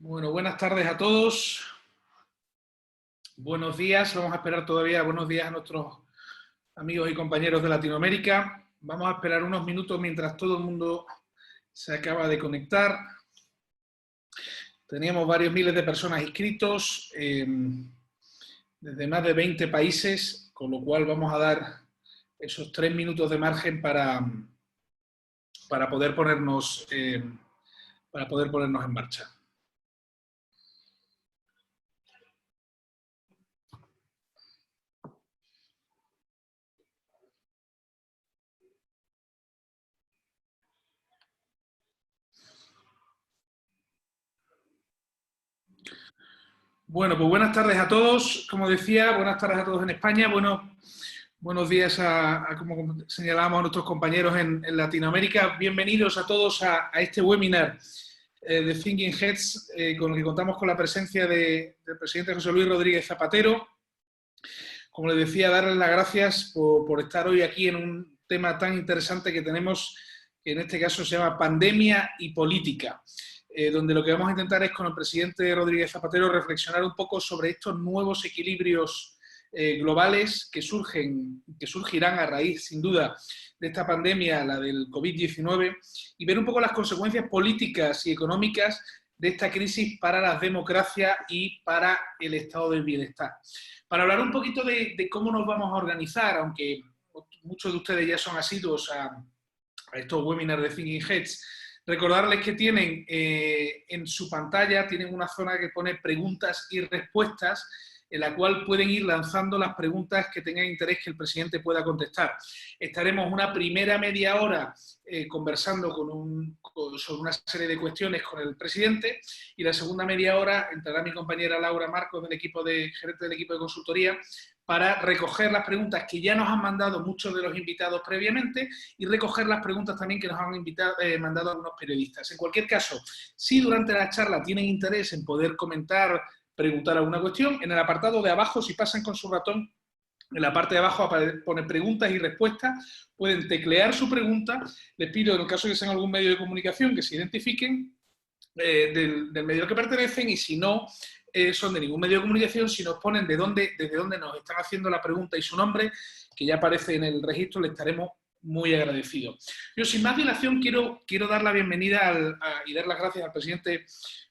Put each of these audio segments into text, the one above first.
Bueno, buenas tardes a todos. Buenos días. Vamos a esperar todavía buenos días a nuestros amigos y compañeros de Latinoamérica. Vamos a esperar unos minutos mientras todo el mundo se acaba de conectar. Teníamos varios miles de personas inscritos desde más de 20 países, con lo cual vamos a dar esos 3 minutos de margen para poder ponernos en marcha. Bueno, pues buenas tardes a todos. Como decía, buenas tardes a todos en España. Buenos días como señalábamos, a nuestros compañeros en Latinoamérica. Bienvenidos a todos a este webinar de Thinking Heads, con el que contamos con la presencia del presidente José Luis Rodríguez Zapatero. Como les decía, darles las gracias por estar hoy aquí en un tema tan interesante que tenemos, que en este caso se llama pandemia y política. Donde lo que vamos a intentar es con el presidente Rodríguez Zapatero reflexionar un poco sobre estos nuevos equilibrios globales que surgirán a raíz, sin duda, de esta pandemia, la del COVID-19, y ver un poco las consecuencias políticas y económicas de esta crisis para las democracias y para el estado del bienestar. Para hablar un poquito de cómo nos vamos a organizar, aunque muchos de ustedes ya son asiduos a estos webinars de Thinking Heads, recordarles que tienen en su pantalla, tienen una zona que pone preguntas y respuestas, en la cual pueden ir lanzando las preguntas que tengan interés que el presidente pueda contestar. Estaremos una primera media hora conversando sobre una serie de cuestiones con el presidente, y la segunda media hora entrará mi compañera Laura Marcos, gerente del equipo de consultoría, para recoger las preguntas que ya nos han mandado muchos de los invitados previamente y recoger las preguntas también que nos han mandado algunos periodistas. En cualquier caso, si durante la charla tienen interés en poder comentar, preguntar alguna cuestión, en el apartado de abajo, si pasan con su ratón, en la parte de abajo pone preguntas y respuestas, pueden teclear su pregunta. Les pido, en el caso de que sean algún medio de comunicación, que se identifiquen del medio al que pertenecen, y si no son de ningún medio de comunicación, si nos ponen desde dónde nos están haciendo la pregunta y su nombre, que ya aparece en el registro, le estaremos muy agradecidos. Yo, sin más dilación, quiero dar la bienvenida y dar las gracias al presidente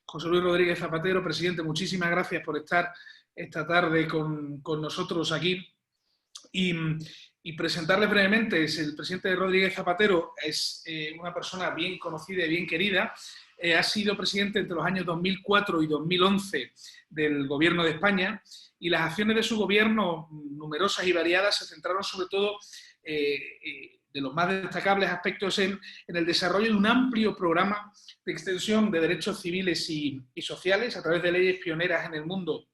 José Luis Rodríguez Zapatero. Presidente, muchísimas gracias por estar esta tarde con nosotros aquí. Y presentarles brevemente, el presidente Rodríguez Zapatero es una persona bien conocida y bien querida. Ha sido presidente entre los años 2004 y 2011 del Gobierno de España, y las acciones de su gobierno, numerosas y variadas, se centraron sobre todo, de los más destacables aspectos, en el desarrollo de un amplio programa de extensión de derechos civiles y sociales a través de leyes pioneras en el mundo,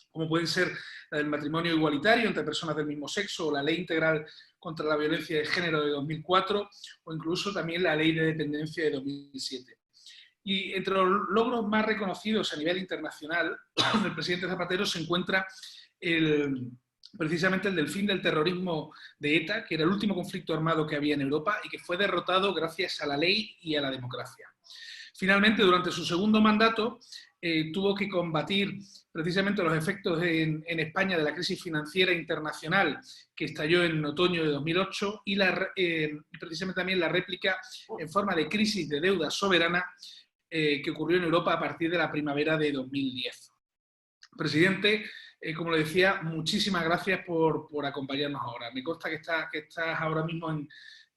como pueden ser la del matrimonio igualitario entre personas del mismo sexo, o la Ley Integral contra la Violencia de Género de 2004, o incluso también la Ley de Dependencia de 2007. Y entre los logros más reconocidos a nivel internacional del presidente Zapatero se encuentra precisamente el del fin del terrorismo de ETA, que era el último conflicto armado que había en Europa y que fue derrotado gracias a la ley y a la democracia. Finalmente, durante su segundo mandato, tuvo que combatir precisamente los efectos en España de la crisis financiera internacional que estalló en otoño de 2008 y precisamente también la réplica en forma de crisis de deuda soberana que ocurrió en Europa a partir de la primavera de 2010. Presidente, como le decía, muchísimas gracias por acompañarnos ahora. Me consta que estás ahora mismo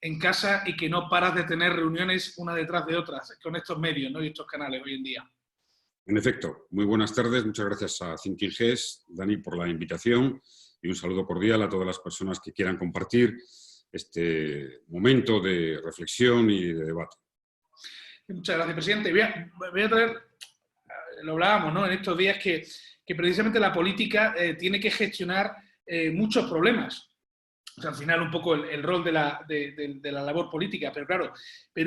en casa y que no paras de tener reuniones una detrás de otras con estos medios, ¿no?, y estos canales hoy en día. En efecto, muy buenas tardes. Muchas gracias a Thinking Heads, Dani, por la invitación, y un saludo cordial a todas las personas que quieran compartir este momento de reflexión y de debate. Muchas gracias, presidente. Voy a traer, lo hablábamos, ¿no?, en estos días, que precisamente la política tiene que gestionar muchos problemas. O sea, al final un poco el rol de la labor política, pero claro,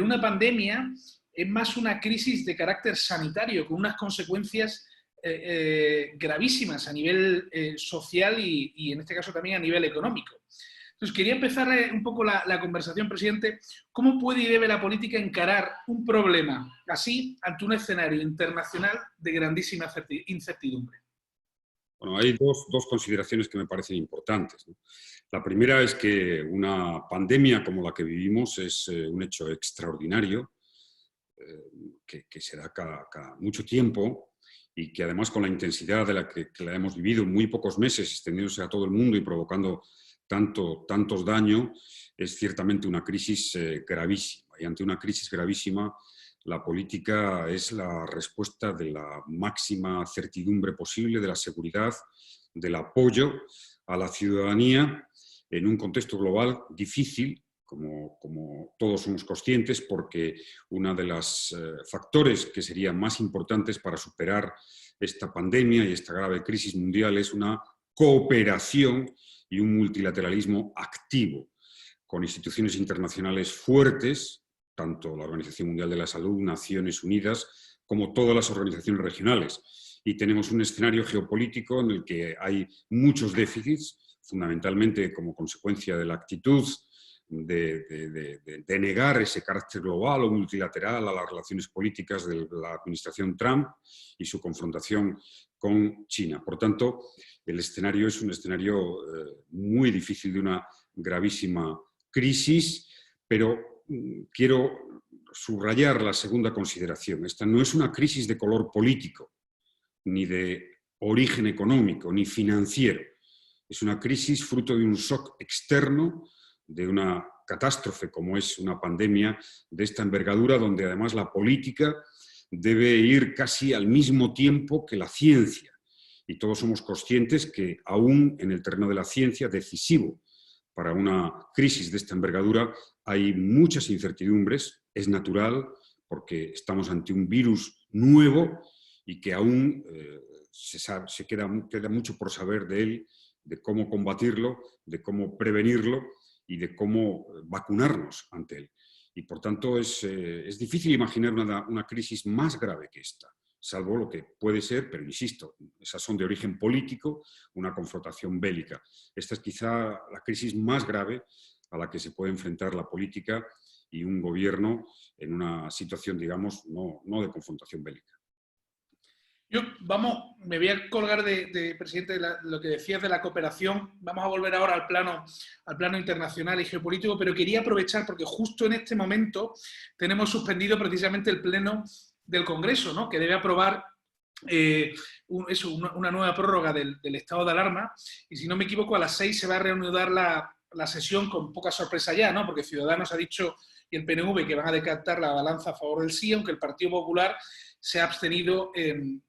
una pandemia es más una crisis de carácter sanitario, con unas consecuencias gravísimas a nivel social y en este caso también a nivel económico. Entonces, quería empezar un poco la conversación, presidente. ¿Cómo puede y debe la política encarar un problema así ante un escenario internacional de grandísima incertidumbre? Bueno, hay dos consideraciones que me parecen importantes, ¿no? La primera es que una pandemia como la que vivimos es un hecho extraordinario, que se da cada mucho tiempo y que además con la intensidad de que la hemos vivido en muy pocos meses, extendiéndose a todo el mundo y provocando tantos daños, es ciertamente una crisis gravísima. Y ante una crisis gravísima, la política es la respuesta de la máxima certidumbre posible, de la seguridad, del apoyo a la ciudadanía en un contexto global difícil, como todos somos conscientes, porque uno de los factores que serían más importantes para superar esta pandemia y esta grave crisis mundial es una cooperación y un multilateralismo activo, con instituciones internacionales fuertes, tanto la Organización Mundial de la Salud, Naciones Unidas, como todas las organizaciones regionales. Y tenemos un escenario geopolítico en el que hay muchos déficits, fundamentalmente como consecuencia de la actitud de negar ese carácter global o multilateral a las relaciones políticas de la administración Trump y su confrontación con China. Por tanto, el escenario es un escenario muy difícil, de una gravísima crisis, pero quiero subrayar la segunda consideración. Esta no es una crisis de color político, ni de origen económico, ni financiero. Es una crisis fruto de un shock externo, de una catástrofe como es una pandemia de esta envergadura, donde además la política debe ir casi al mismo tiempo que la ciencia. Y todos somos conscientes que aún en el terreno de la ciencia, decisivo para una crisis de esta envergadura, hay muchas incertidumbres. Es natural, porque estamos ante un virus nuevo y que aún queda mucho por saber de él, de cómo combatirlo, de cómo prevenirlo y de cómo vacunarnos ante él. Y por tanto es difícil imaginar una crisis más grave que esta, salvo lo que puede ser, pero insisto, esas son de origen político, una confrontación bélica. Esta es quizá la crisis más grave a la que se puede enfrentar la política y un gobierno en una situación, digamos, no de confrontación bélica. Me voy a colgar presidente, de lo que decías de la cooperación. Vamos a volver ahora al plano internacional y geopolítico, pero quería aprovechar porque justo en este momento tenemos suspendido precisamente el pleno del Congreso, ¿no? Que debe aprobar una nueva prórroga del estado de alarma, y si no me equivoco a las 6 se va a reanudar la sesión con poca sorpresa ya, ¿no? Porque Ciudadanos ha dicho y el PNV que van a decantar la balanza a favor del sí, aunque el Partido Popular se ha abstenido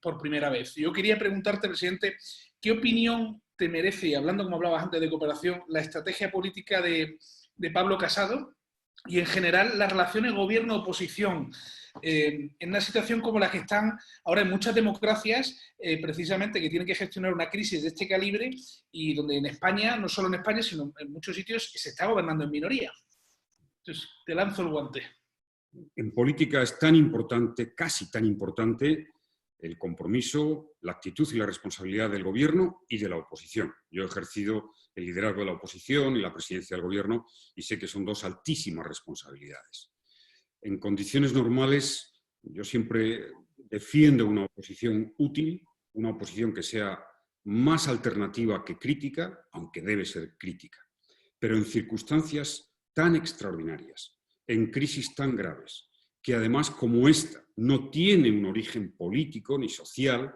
por primera vez. Yo quería preguntarte, presidente, ¿qué opinión te merece, y hablando como hablabas antes de cooperación, la estrategia política de Pablo Casado y en general las relaciones gobierno-oposición en una situación como la que están ahora en muchas democracias, precisamente que tienen que gestionar una crisis de este calibre y donde en España, no solo en España, sino en muchos sitios, se está gobernando en minoría? Entonces, te lanzo el guante. En política es tan importante, casi tan importante, el compromiso, la actitud y la responsabilidad del gobierno y de la oposición. Yo he ejercido el liderazgo de la oposición y la presidencia del gobierno y sé que son dos altísimas responsabilidades. En condiciones normales, yo siempre defiendo una oposición útil, una oposición que sea más alternativa que crítica, aunque debe ser crítica. Pero en circunstancias tan extraordinarias, en crisis tan graves, que además como esta no tiene un origen político ni social,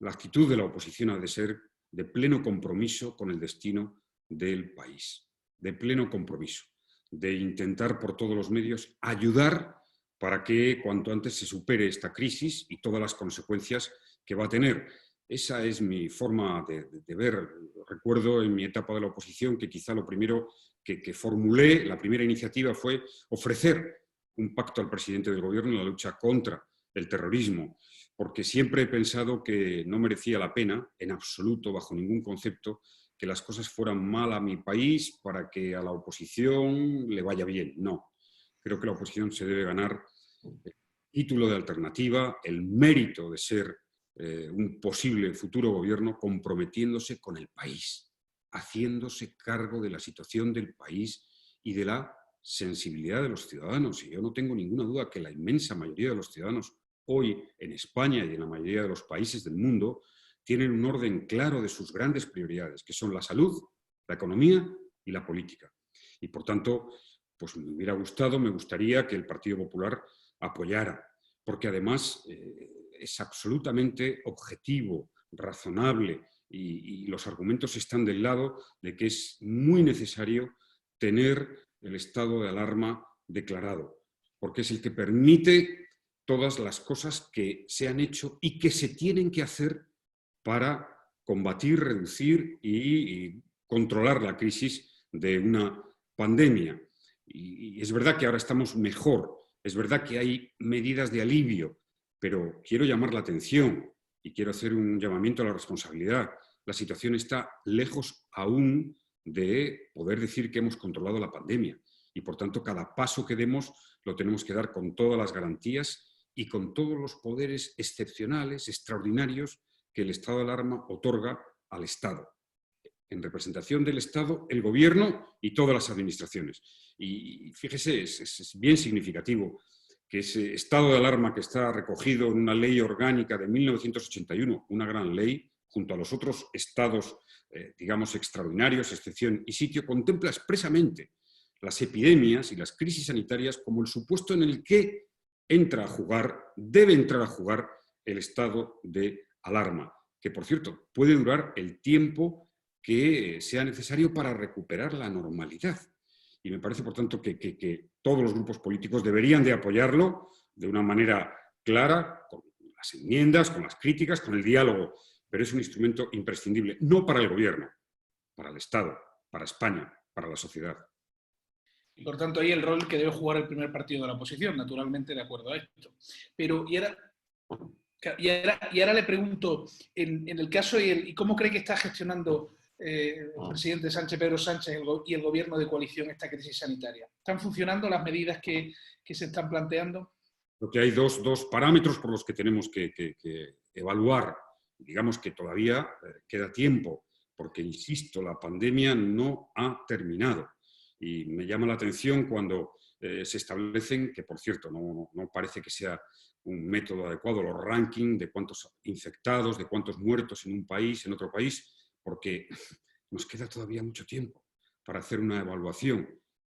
la actitud de la oposición ha de ser de pleno compromiso con el destino del país, de pleno compromiso, de intentar por todos los medios ayudar para que cuanto antes se supere esta crisis y todas las consecuencias que va a tener. Esa es mi forma de ver. Recuerdo en mi etapa de la oposición que quizá lo primero que formulé, la primera iniciativa fue ofrecer un pacto al presidente del gobierno en la lucha contra el terrorismo, porque siempre he pensado que no merecía la pena, en absoluto, bajo ningún concepto, que las cosas fueran mal a mi país para que a la oposición le vaya bien. No, creo que la oposición se debe ganar el título de alternativa, el mérito de ser un posible futuro gobierno comprometiéndose con el país, haciéndose cargo de la situación del país y de la sensibilidad de los ciudadanos. Y yo no tengo ninguna duda que la inmensa mayoría de los ciudadanos hoy en España y en la mayoría de los países del mundo tienen un orden claro de sus grandes prioridades, que son la salud, la economía y la política. Y por tanto, pues me gustaría que el Partido Popular apoyara, porque además es absolutamente objetivo, razonable, y los argumentos están del lado de que es muy necesario tener el estado de alarma declarado, porque es el que permite todas las cosas que se han hecho y que se tienen que hacer para combatir, reducir y controlar la crisis de una pandemia. Y es verdad que ahora estamos mejor, es verdad que hay medidas de alivio, pero quiero llamar la atención y quiero hacer un llamamiento a la responsabilidad. La situación está lejos aún de poder decir que hemos controlado la pandemia y, por tanto, cada paso que demos lo tenemos que dar con todas las garantías y con todos los poderes excepcionales, extraordinarios, que el estado de alarma otorga al Estado. En representación del Estado, el Gobierno y todas las administraciones. Y fíjese, es bien significativo que ese estado de alarma que está recogido en una ley orgánica de 1981, una gran ley, junto a los otros estados, digamos, extraordinarios, excepción y sitio, contempla expresamente las epidemias y las crisis sanitarias como el supuesto en el que entra a jugar, debe entrar a jugar el estado de alarma, que, por cierto, puede durar el tiempo que sea necesario para recuperar la normalidad. Y me parece, por tanto, que todos los grupos políticos deberían de apoyarlo de una manera clara, con las enmiendas, con las críticas, con el diálogo, pero es un instrumento imprescindible, no para el Gobierno, para el Estado, para España, para la sociedad. Y por tanto, ahí el rol que debe jugar el primer partido de la oposición, naturalmente de acuerdo a esto. Pero, y ahora le pregunto, en el caso, ¿y cómo cree que está gestionando el presidente Pedro Sánchez y el gobierno de coalición esta crisis sanitaria? ¿Están funcionando las medidas que se están planteando? Creo que hay dos parámetros por los que tenemos que evaluar. Digamos que todavía queda tiempo, porque, insisto, la pandemia no ha terminado. Y me llama la atención cuando se establecen, que por cierto no parece que sea un método adecuado, los rankings de cuántos infectados, de cuántos muertos en un país, en otro país, porque nos queda todavía mucho tiempo para hacer una evaluación.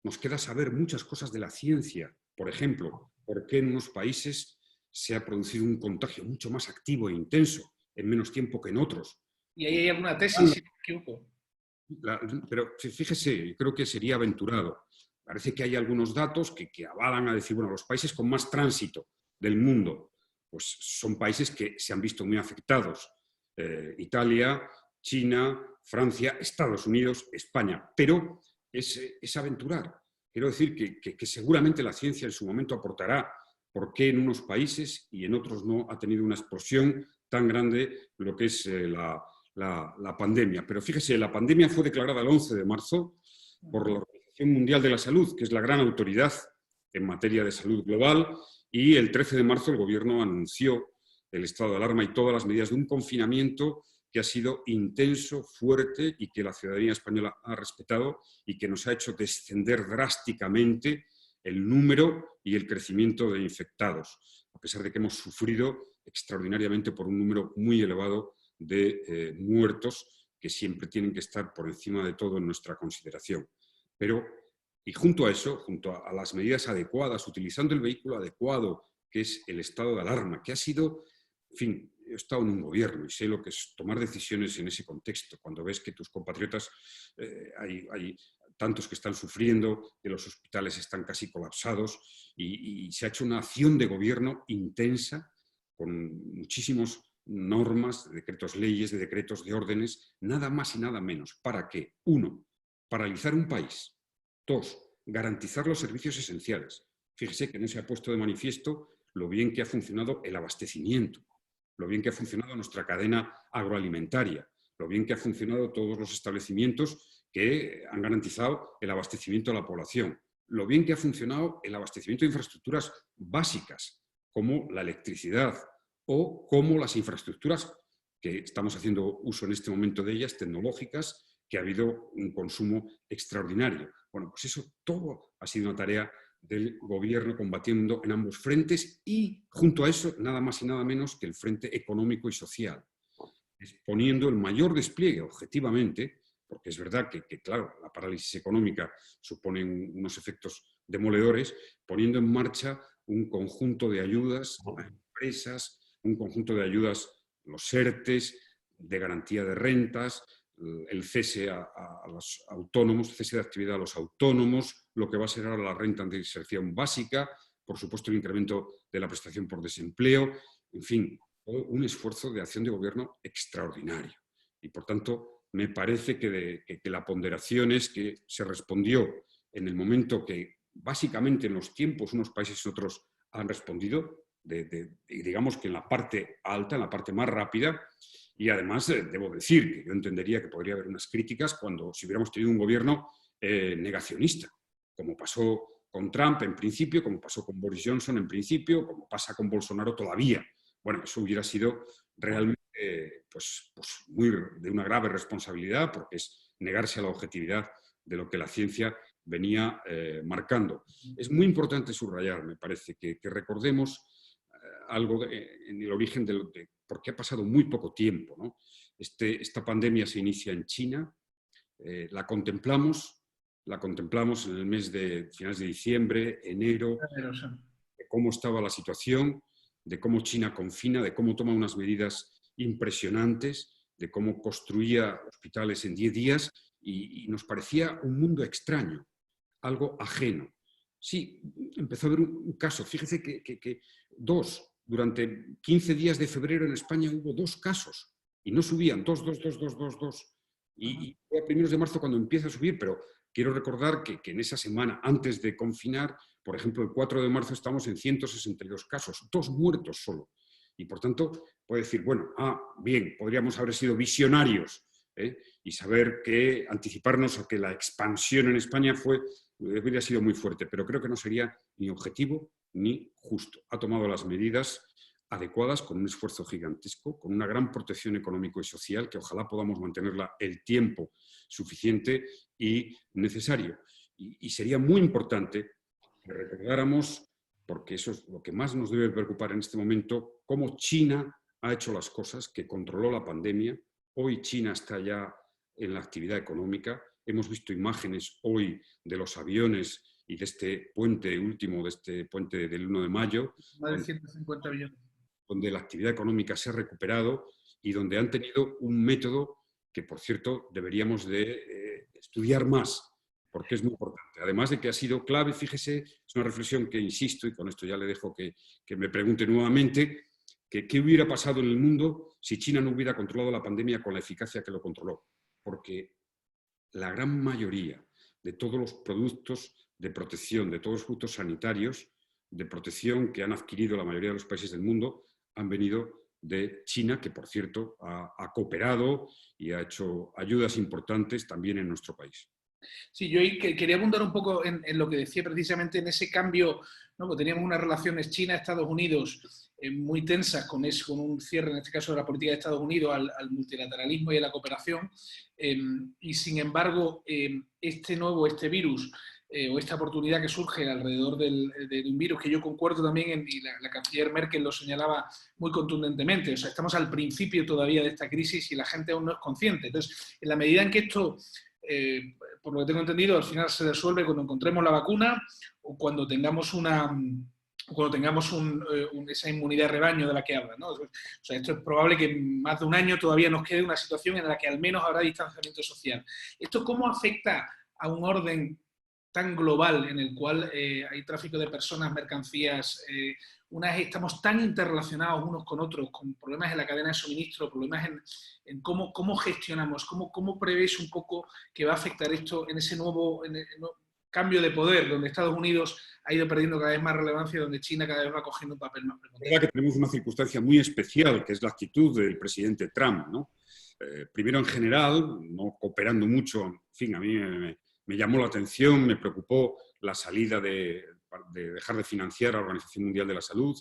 Nos queda saber muchas cosas de la ciencia. Por ejemplo, por qué en unos países se ha producido un contagio mucho más activo e intenso en menos tiempo que en otros. ¿Y ahí hay alguna tesis, si me equivoco? Pero fíjese, creo que sería aventurado. Parece que hay algunos datos que avalan a decir, bueno, los países con más tránsito del mundo, pues son países que se han visto muy afectados. Italia, China, Francia, Estados Unidos, España. Pero es aventurar. Quiero decir que seguramente la ciencia en su momento aportará por qué en unos países y en otros no ha tenido una explosión tan grande lo que es la pandemia. Pero fíjese, la pandemia fue declarada el 11 de marzo por la Organización Mundial de la Salud, que es la gran autoridad en materia de salud global, y el 13 de marzo el Gobierno anunció el estado de alarma y todas las medidas de un confinamiento que ha sido intenso, fuerte y que la ciudadanía española ha respetado y que nos ha hecho descender drásticamente el número y el crecimiento de infectados, a pesar de que hemos sufrido extraordinariamente por un número muy elevado de muertos que siempre tienen que estar por encima de todo en nuestra consideración. Pero, y junto a eso, junto a las medidas adecuadas, utilizando el vehículo adecuado, que es el estado de alarma, que ha sido, en fin, he estado en un gobierno y sé lo que es tomar decisiones en ese contexto, cuando ves que tus compatriotas, hay tantos que están sufriendo, que los hospitales están casi colapsados y se ha hecho una acción de gobierno intensa con muchísimas normas, de decretos leyes, de decretos de órdenes, nada más y nada menos. ¿Para qué? 1, paralizar un país. 2, garantizar los servicios esenciales. Fíjese que no se ha puesto de manifiesto lo bien que ha funcionado el abastecimiento, lo bien que ha funcionado nuestra cadena agroalimentaria, lo bien que ha funcionado todos los establecimientos que han garantizado el abastecimiento a la población, lo bien que ha funcionado el abastecimiento de infraestructuras básicas, como la electricidad o como las infraestructuras que estamos haciendo uso en este momento de ellas, tecnológicas, que ha habido un consumo extraordinario. Bueno, pues eso todo ha sido una tarea del gobierno combatiendo en ambos frentes y junto a eso nada más y nada menos que el frente económico y social, poniendo el mayor despliegue objetivamente, porque es verdad que claro, la parálisis económica supone unos efectos demoledores, poniendo en marcha un conjunto de ayudas a empresas, un conjunto de ayudas, los ERTES, de garantía de rentas, el cese a los autónomos, cese de actividad a los autónomos, lo que va a ser ahora la renta de inserción básica, por supuesto el incremento de la prestación por desempleo, en fin, un esfuerzo de acción de gobierno extraordinario. Y por tanto, me parece que la ponderación es que se respondió en el momento que básicamente en los tiempos unos países y otros han respondido, digamos que en la parte alta, en la parte más rápida. Y además, debo decir que yo entendería que podría haber unas críticas cuando si hubiéramos tenido un gobierno negacionista, como pasó con Trump en principio, como pasó con Boris Johnson en principio, como pasa con Bolsonaro todavía. Bueno, eso hubiera sido realmente pues muy de una grave responsabilidad porque es negarse a la objetividad de lo que la ciencia venía marcando. Es muy importante subrayar, me parece, que recordemos algo en el origen de porque ha pasado muy poco tiempo, ¿no? Esta pandemia se inicia en China, la contemplamos en el mes de finales de diciembre, enero, de cómo estaba la situación, de cómo China confina, de cómo toma unas medidas impresionantes, de cómo construía hospitales en 10 días y nos parecía un mundo extraño, algo ajeno. Sí, empezó a haber un caso, fíjese que durante 15 días de febrero en España hubo 2 casos y no subían, 2. Y fue a primeros de marzo cuando empieza a subir, pero quiero recordar que en esa semana antes de confinar, por ejemplo, el 4 de marzo estamos en 162 casos, 2 muertos solo. Y por tanto, puede decir, bueno, bien, podríamos haber sido visionarios y saber que anticiparnos a que la expansión en España hubiera sido muy fuerte, pero creo que no sería ni objetivo ni justo. Ha tomado las medidas adecuadas con un esfuerzo gigantesco, con una gran protección económico y social que ojalá podamos mantenerla el tiempo suficiente y necesario. Y sería muy importante que recordáramos, porque eso es lo que más nos debe preocupar en este momento, cómo China ha hecho las cosas, que controló la pandemia. Hoy China está ya en la actividad económica. Hemos visto imágenes hoy de los aviones y de este puente último, de este puente del 1 de mayo. Más de 150 millones. Donde la actividad económica se ha recuperado y donde han tenido un método que, por cierto, deberíamos de estudiar más, porque es muy importante. Además de que ha sido clave, fíjese, es una reflexión que insisto, y con esto ya le dejo que me pregunte nuevamente, que qué hubiera pasado en el mundo si China no hubiera controlado la pandemia con la eficacia que lo controló. Porque la gran mayoría de todos los productos de protección, de todos los productos sanitarios de protección que han adquirido la mayoría de los países del mundo, han venido de China, que por cierto ha cooperado y ha hecho ayudas importantes también en nuestro país. Sí, yo quería abundar un poco en lo que decía precisamente en ese cambio, ¿no? Porque teníamos unas relaciones China-Estados Unidos muy tensas con un cierre, en este caso, de la política de Estados Unidos al multilateralismo y a la cooperación. Y sin embargo, este virus o esta oportunidad que surge alrededor de un virus que yo concuerdo también, y la canciller Merkel lo señalaba muy contundentemente, o sea, estamos al principio todavía de esta crisis y la gente aún no es consciente. Entonces, en la medida en que esto, por lo que tengo entendido, al final se resuelve cuando encontremos la vacuna o cuando tengamos esa inmunidad de rebaño de la que hablan, ¿no? O sea, esto es probable que en más de un año todavía nos quede una situación en la que al menos habrá distanciamiento social. ¿Esto cómo afecta a un orden tan global en el cual hay tráfico de personas, mercancías, estamos tan interrelacionados unos con otros, con problemas en la cadena de suministro, problemas en cómo gestionamos, cómo prevés un poco que va a afectar esto en ese nuevo cambio de poder, donde Estados Unidos ha ido perdiendo cada vez más relevancia, donde China cada vez va cogiendo un papel más preponderante? Es verdad que tenemos una circunstancia muy especial, que es la actitud del presidente Trump, ¿no? Primero, en general, no cooperando mucho, en fin, a mí me llamó la atención, me preocupó la salida de dejar de financiar a la Organización Mundial de la Salud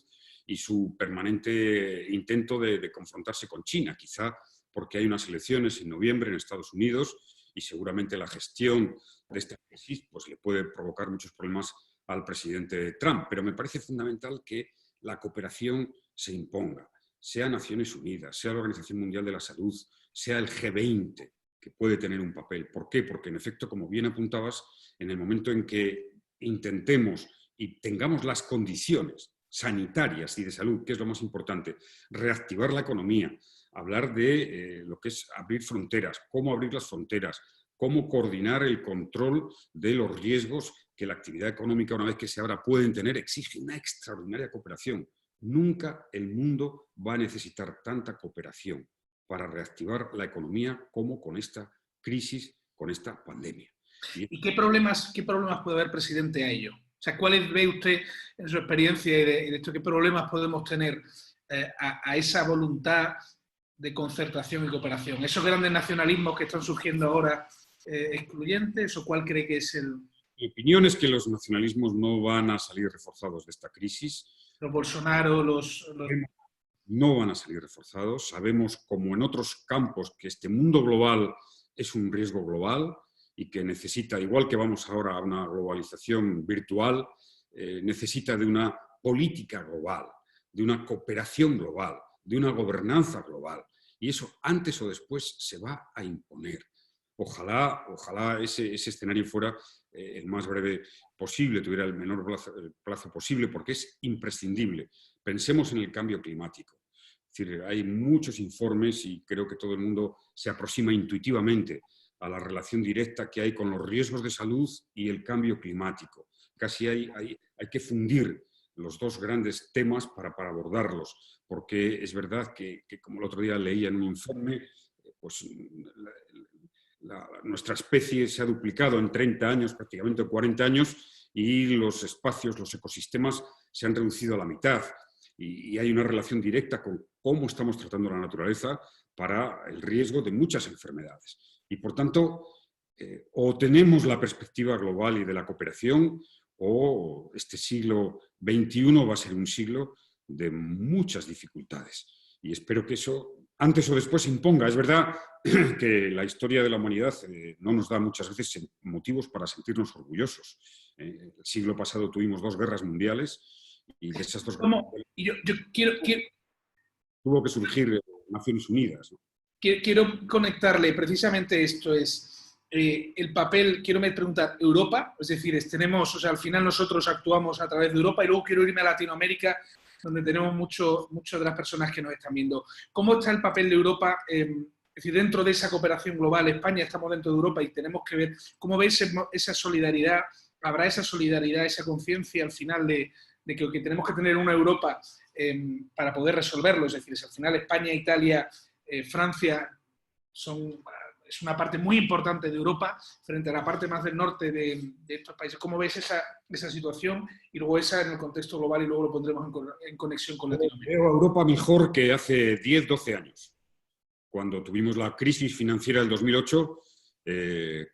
y su permanente intento de confrontarse con China, quizá porque hay unas elecciones en noviembre en Estados Unidos y seguramente la gestión de esta crisis pues, le puede provocar muchos problemas al presidente Trump. Pero me parece fundamental que la cooperación se imponga, sea Naciones Unidas, sea la Organización Mundial de la Salud, sea el G20, que puede tener un papel. ¿Por qué? Porque, en efecto, como bien apuntabas, en el momento en que intentemos y tengamos las condiciones sanitarias y de salud, que es lo más importante, reactivar la economía, hablar de lo que es abrir fronteras, cómo abrir las fronteras, cómo coordinar el control de los riesgos que la actividad económica, una vez que se abra, pueden tener, exige una extraordinaria cooperación. Nunca el mundo va a necesitar tanta cooperación para reactivar la economía como con esta crisis, con esta pandemia. ¿Y qué problemas puede haber, presidente, a ello? O sea, ¿cuáles ve usted en su experiencia y de esto? ¿Qué problemas podemos tener a esa voluntad de concertación y cooperación? ¿Esos grandes nacionalismos que están surgiendo ahora excluyentes o cuál cree que es el...? Mi opinión es que los nacionalismos no van a salir reforzados de esta crisis. Los Bolsonaro, No van a salir reforzados. Sabemos, como en otros campos, que este mundo global es un riesgo global y que necesita, igual que vamos ahora a una globalización virtual, necesita de una política global, de una cooperación global, de una gobernanza global. Y eso, antes o después, se va a imponer. Ojalá ese escenario fuera el más breve posible, tuviera el menor plazo posible, porque es imprescindible. Pensemos en el cambio climático. Es decir, hay muchos informes y creo que todo el mundo se aproxima intuitivamente a la relación directa que hay con los riesgos de salud y el cambio climático. Casi hay que fundir los dos grandes temas para abordarlos, porque es verdad que, como el otro día leía en un informe, pues nuestra especie se ha duplicado en 30 años, prácticamente 40 años, y los espacios, los ecosistemas se han reducido a la mitad. Y hay una relación directa con cómo estamos tratando la naturaleza para el riesgo de muchas enfermedades. Y, por tanto, o tenemos la perspectiva global y de la cooperación, o este siglo XXI va a ser un siglo de muchas dificultades. Y espero que eso, antes o después, se imponga. Es verdad que la historia de la humanidad no nos da muchas veces motivos para sentirnos orgullosos. El siglo pasado tuvimos 2 guerras mundiales y de esas 2 guerras y yo quiero tuvo que surgir Naciones Unidas, ¿no? Quiero conectarle precisamente esto, es el papel, quiero preguntar, Europa, es decir, tenemos, o sea, al final nosotros actuamos a través de Europa y luego quiero irme a Latinoamérica, donde tenemos muchas de las personas que nos están viendo. ¿Cómo está el papel de Europa? Es decir, dentro de esa cooperación global, España estamos dentro de Europa y tenemos que ver cómo veis esa solidaridad, habrá esa solidaridad, esa conciencia al final de que tenemos que tener una Europa para poder resolverlo, es decir, si al final España, Italia, Francia es una parte muy importante de Europa frente a la parte más del norte de estos países. ¿Cómo ves esa situación y luego esa en el contexto global y luego lo pondremos en conexión con Latinoamérica? Veo a Europa mejor que hace 10, 12 años. Cuando tuvimos la crisis financiera del 2008,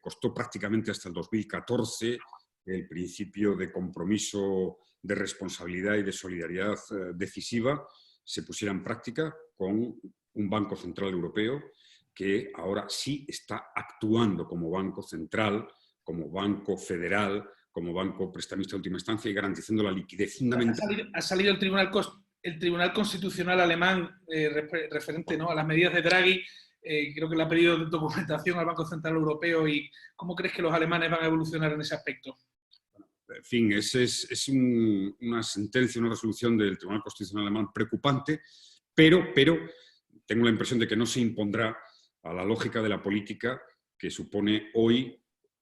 costó prácticamente hasta el 2014 el principio de compromiso, de responsabilidad y de solidaridad decisiva se pusiera en práctica con un Banco Central Europeo que ahora sí está actuando como Banco Central, como Banco Federal, como Banco Prestamista de Última Instancia y garantizando la liquidez fundamental. Ha salido el Tribunal Constitucional alemán referente, ¿no?, a las medidas de Draghi. Creo que le ha pedido documentación al Banco Central Europeo. ¿Y cómo crees que los alemanes van a evolucionar en ese aspecto? En fin, es una sentencia, una resolución del Tribunal Constitucional alemán preocupante, pero tengo la impresión de que no se impondrá a la lógica de la política que supone hoy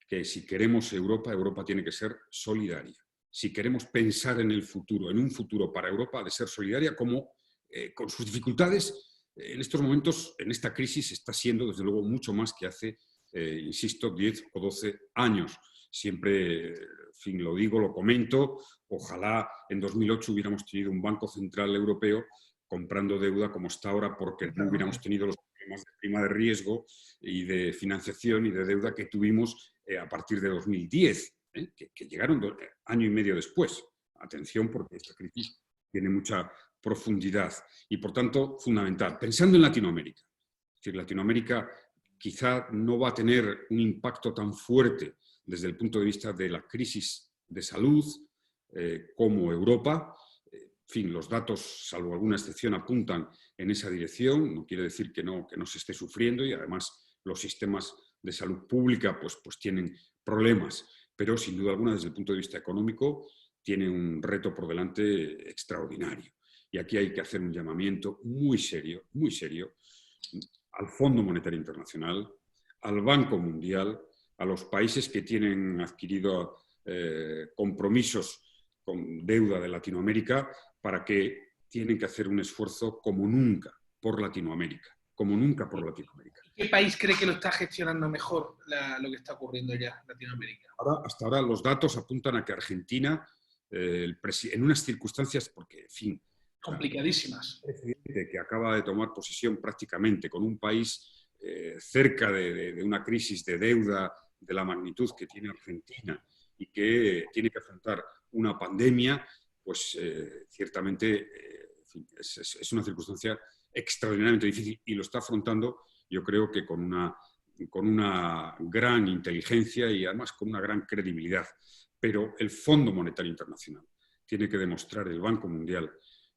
que si queremos Europa, Europa tiene que ser solidaria. Si queremos pensar en el futuro, en un futuro para Europa, ha de ser solidaria, como con sus dificultades, en estos momentos, en esta crisis, está siendo desde luego mucho más que hace, insisto, 10 o 12 años. Siempre, en fin, lo digo, lo comento, ojalá en 2008 hubiéramos tenido un Banco Central Europeo comprando deuda como está ahora, porque no hubiéramos tenido los problemas de prima de riesgo y de financiación y de deuda que tuvimos a partir de 2010, que llegaron año y medio después. Atención, porque esta crisis tiene mucha profundidad y, por tanto, fundamental. Pensando en Latinoamérica, es decir, Latinoamérica, quizá no va a tener un impacto tan fuerte desde el punto de vista de la crisis de salud como Europa. En fin, los datos, salvo alguna excepción, apuntan en esa dirección. No quiere decir que no se esté sufriendo, y además los sistemas de salud pública pues tienen problemas, pero sin duda alguna desde el punto de vista económico tiene un reto por delante extraordinario. Y aquí hay que hacer un llamamiento muy serio al Fondo Monetario Internacional, al Banco Mundial, a los países que tienen adquirido compromisos con deuda de Latinoamérica, para que tienen que hacer un esfuerzo como nunca por Latinoamérica, como nunca por Latinoamérica. ¿Qué país cree que lo está gestionando mejor lo que está ocurriendo ya en Latinoamérica? Hasta ahora los datos apuntan a que Argentina, en unas circunstancias, porque, en fin, complicadísimas. El presidente que acaba de tomar posesión prácticamente con un país cerca de una crisis de deuda de la magnitud que tiene Argentina y que tiene que afrontar una pandemia, pues ciertamente en fin, es una circunstancia extraordinariamente difícil, y lo está afrontando, yo creo que con una gran inteligencia y además con una gran credibilidad. Pero el Fondo Monetario Internacional tiene que demostrar, el Banco Mundial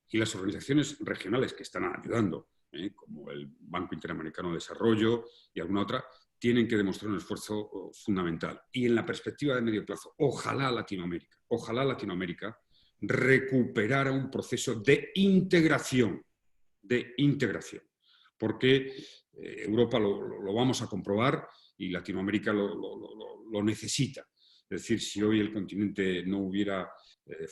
y las organizaciones regionales que están ayudando, como el Banco Interamericano de Desarrollo y alguna otra, tienen que demostrar un esfuerzo fundamental. Y en la perspectiva de medio plazo, ojalá Latinoamérica recuperara un proceso de integración, porque Europa lo vamos a comprobar y Latinoamérica lo necesita. Es decir, si hoy el continente no hubiera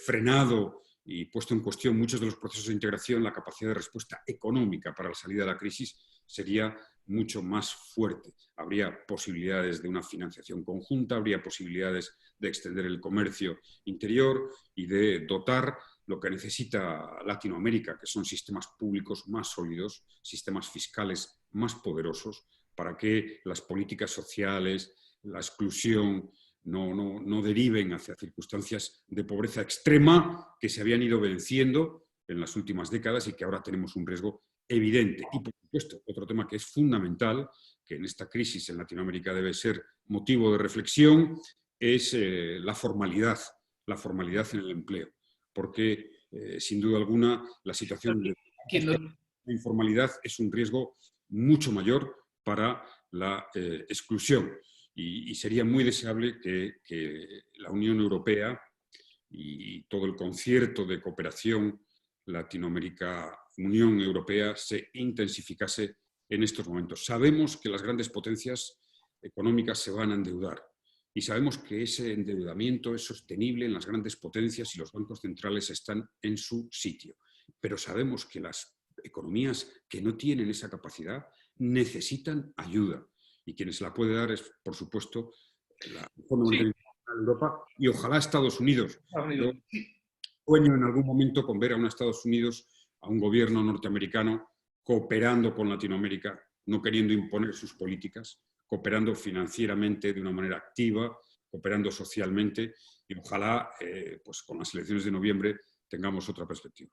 frenado y puesto en cuestión muchos de los procesos de integración, la capacidad de respuesta económica para la salida de la crisis sería mucho más fuerte. Habría posibilidades de una financiación conjunta, habría posibilidades de extender el comercio interior y de dotar lo que necesita Latinoamérica, que son sistemas públicos más sólidos, sistemas fiscales más poderosos, para que las políticas sociales, la exclusión, no deriven hacia circunstancias de pobreza extrema que se habían ido venciendo en las últimas décadas y que ahora tenemos un riesgo evidente. Y, por supuesto, otro tema que es fundamental, que en esta crisis en Latinoamérica debe ser motivo de reflexión, es la formalidad en el empleo. Porque, sin duda alguna, la situación de la informalidad es un riesgo mucho mayor para la exclusión. Y sería muy deseable que la Unión Europea y todo el concierto de cooperación Latinoamérica-Unión Europea se intensificase en estos momentos. Sabemos que las grandes potencias económicas se van a endeudar y sabemos que ese endeudamiento es sostenible en las grandes potencias y los bancos centrales están en su sitio. Pero sabemos que las economías que no tienen esa capacidad necesitan ayuda. Y quien se la puede dar es, por supuesto, el Fondo Monetario Internacional de Europa y ojalá Estados Unidos. Yo sueño en algún momento con ver a Estados Unidos, a un gobierno norteamericano cooperando con Latinoamérica, no queriendo imponer sus políticas, cooperando financieramente de una manera activa, cooperando socialmente, y ojalá pues con las elecciones de noviembre tengamos otra perspectiva.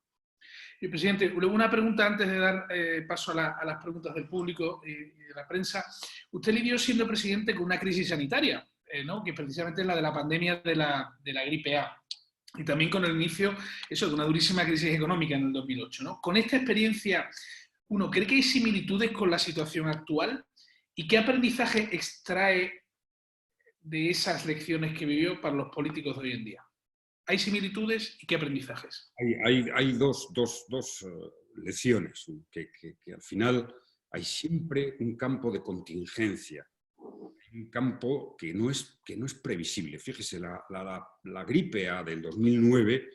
Presidente, luego una pregunta antes de dar paso a las preguntas del público y de la prensa. Usted lidió siendo presidente con una crisis sanitaria, ¿no? Que precisamente es la de la pandemia de la gripe A. Y también con el inicio de una durísima crisis económica en el 2008, ¿no? Con esta experiencia, ¿uno cree que hay similitudes con la situación actual? ¿Y qué aprendizaje extrae de esas lecciones que vivió para los políticos de hoy en día? ¿Hay similitudes y qué aprendizajes? Hay dos lecciones, que al final hay siempre un campo de contingencia, un campo que no es previsible. Fíjese, la gripe A del 2009,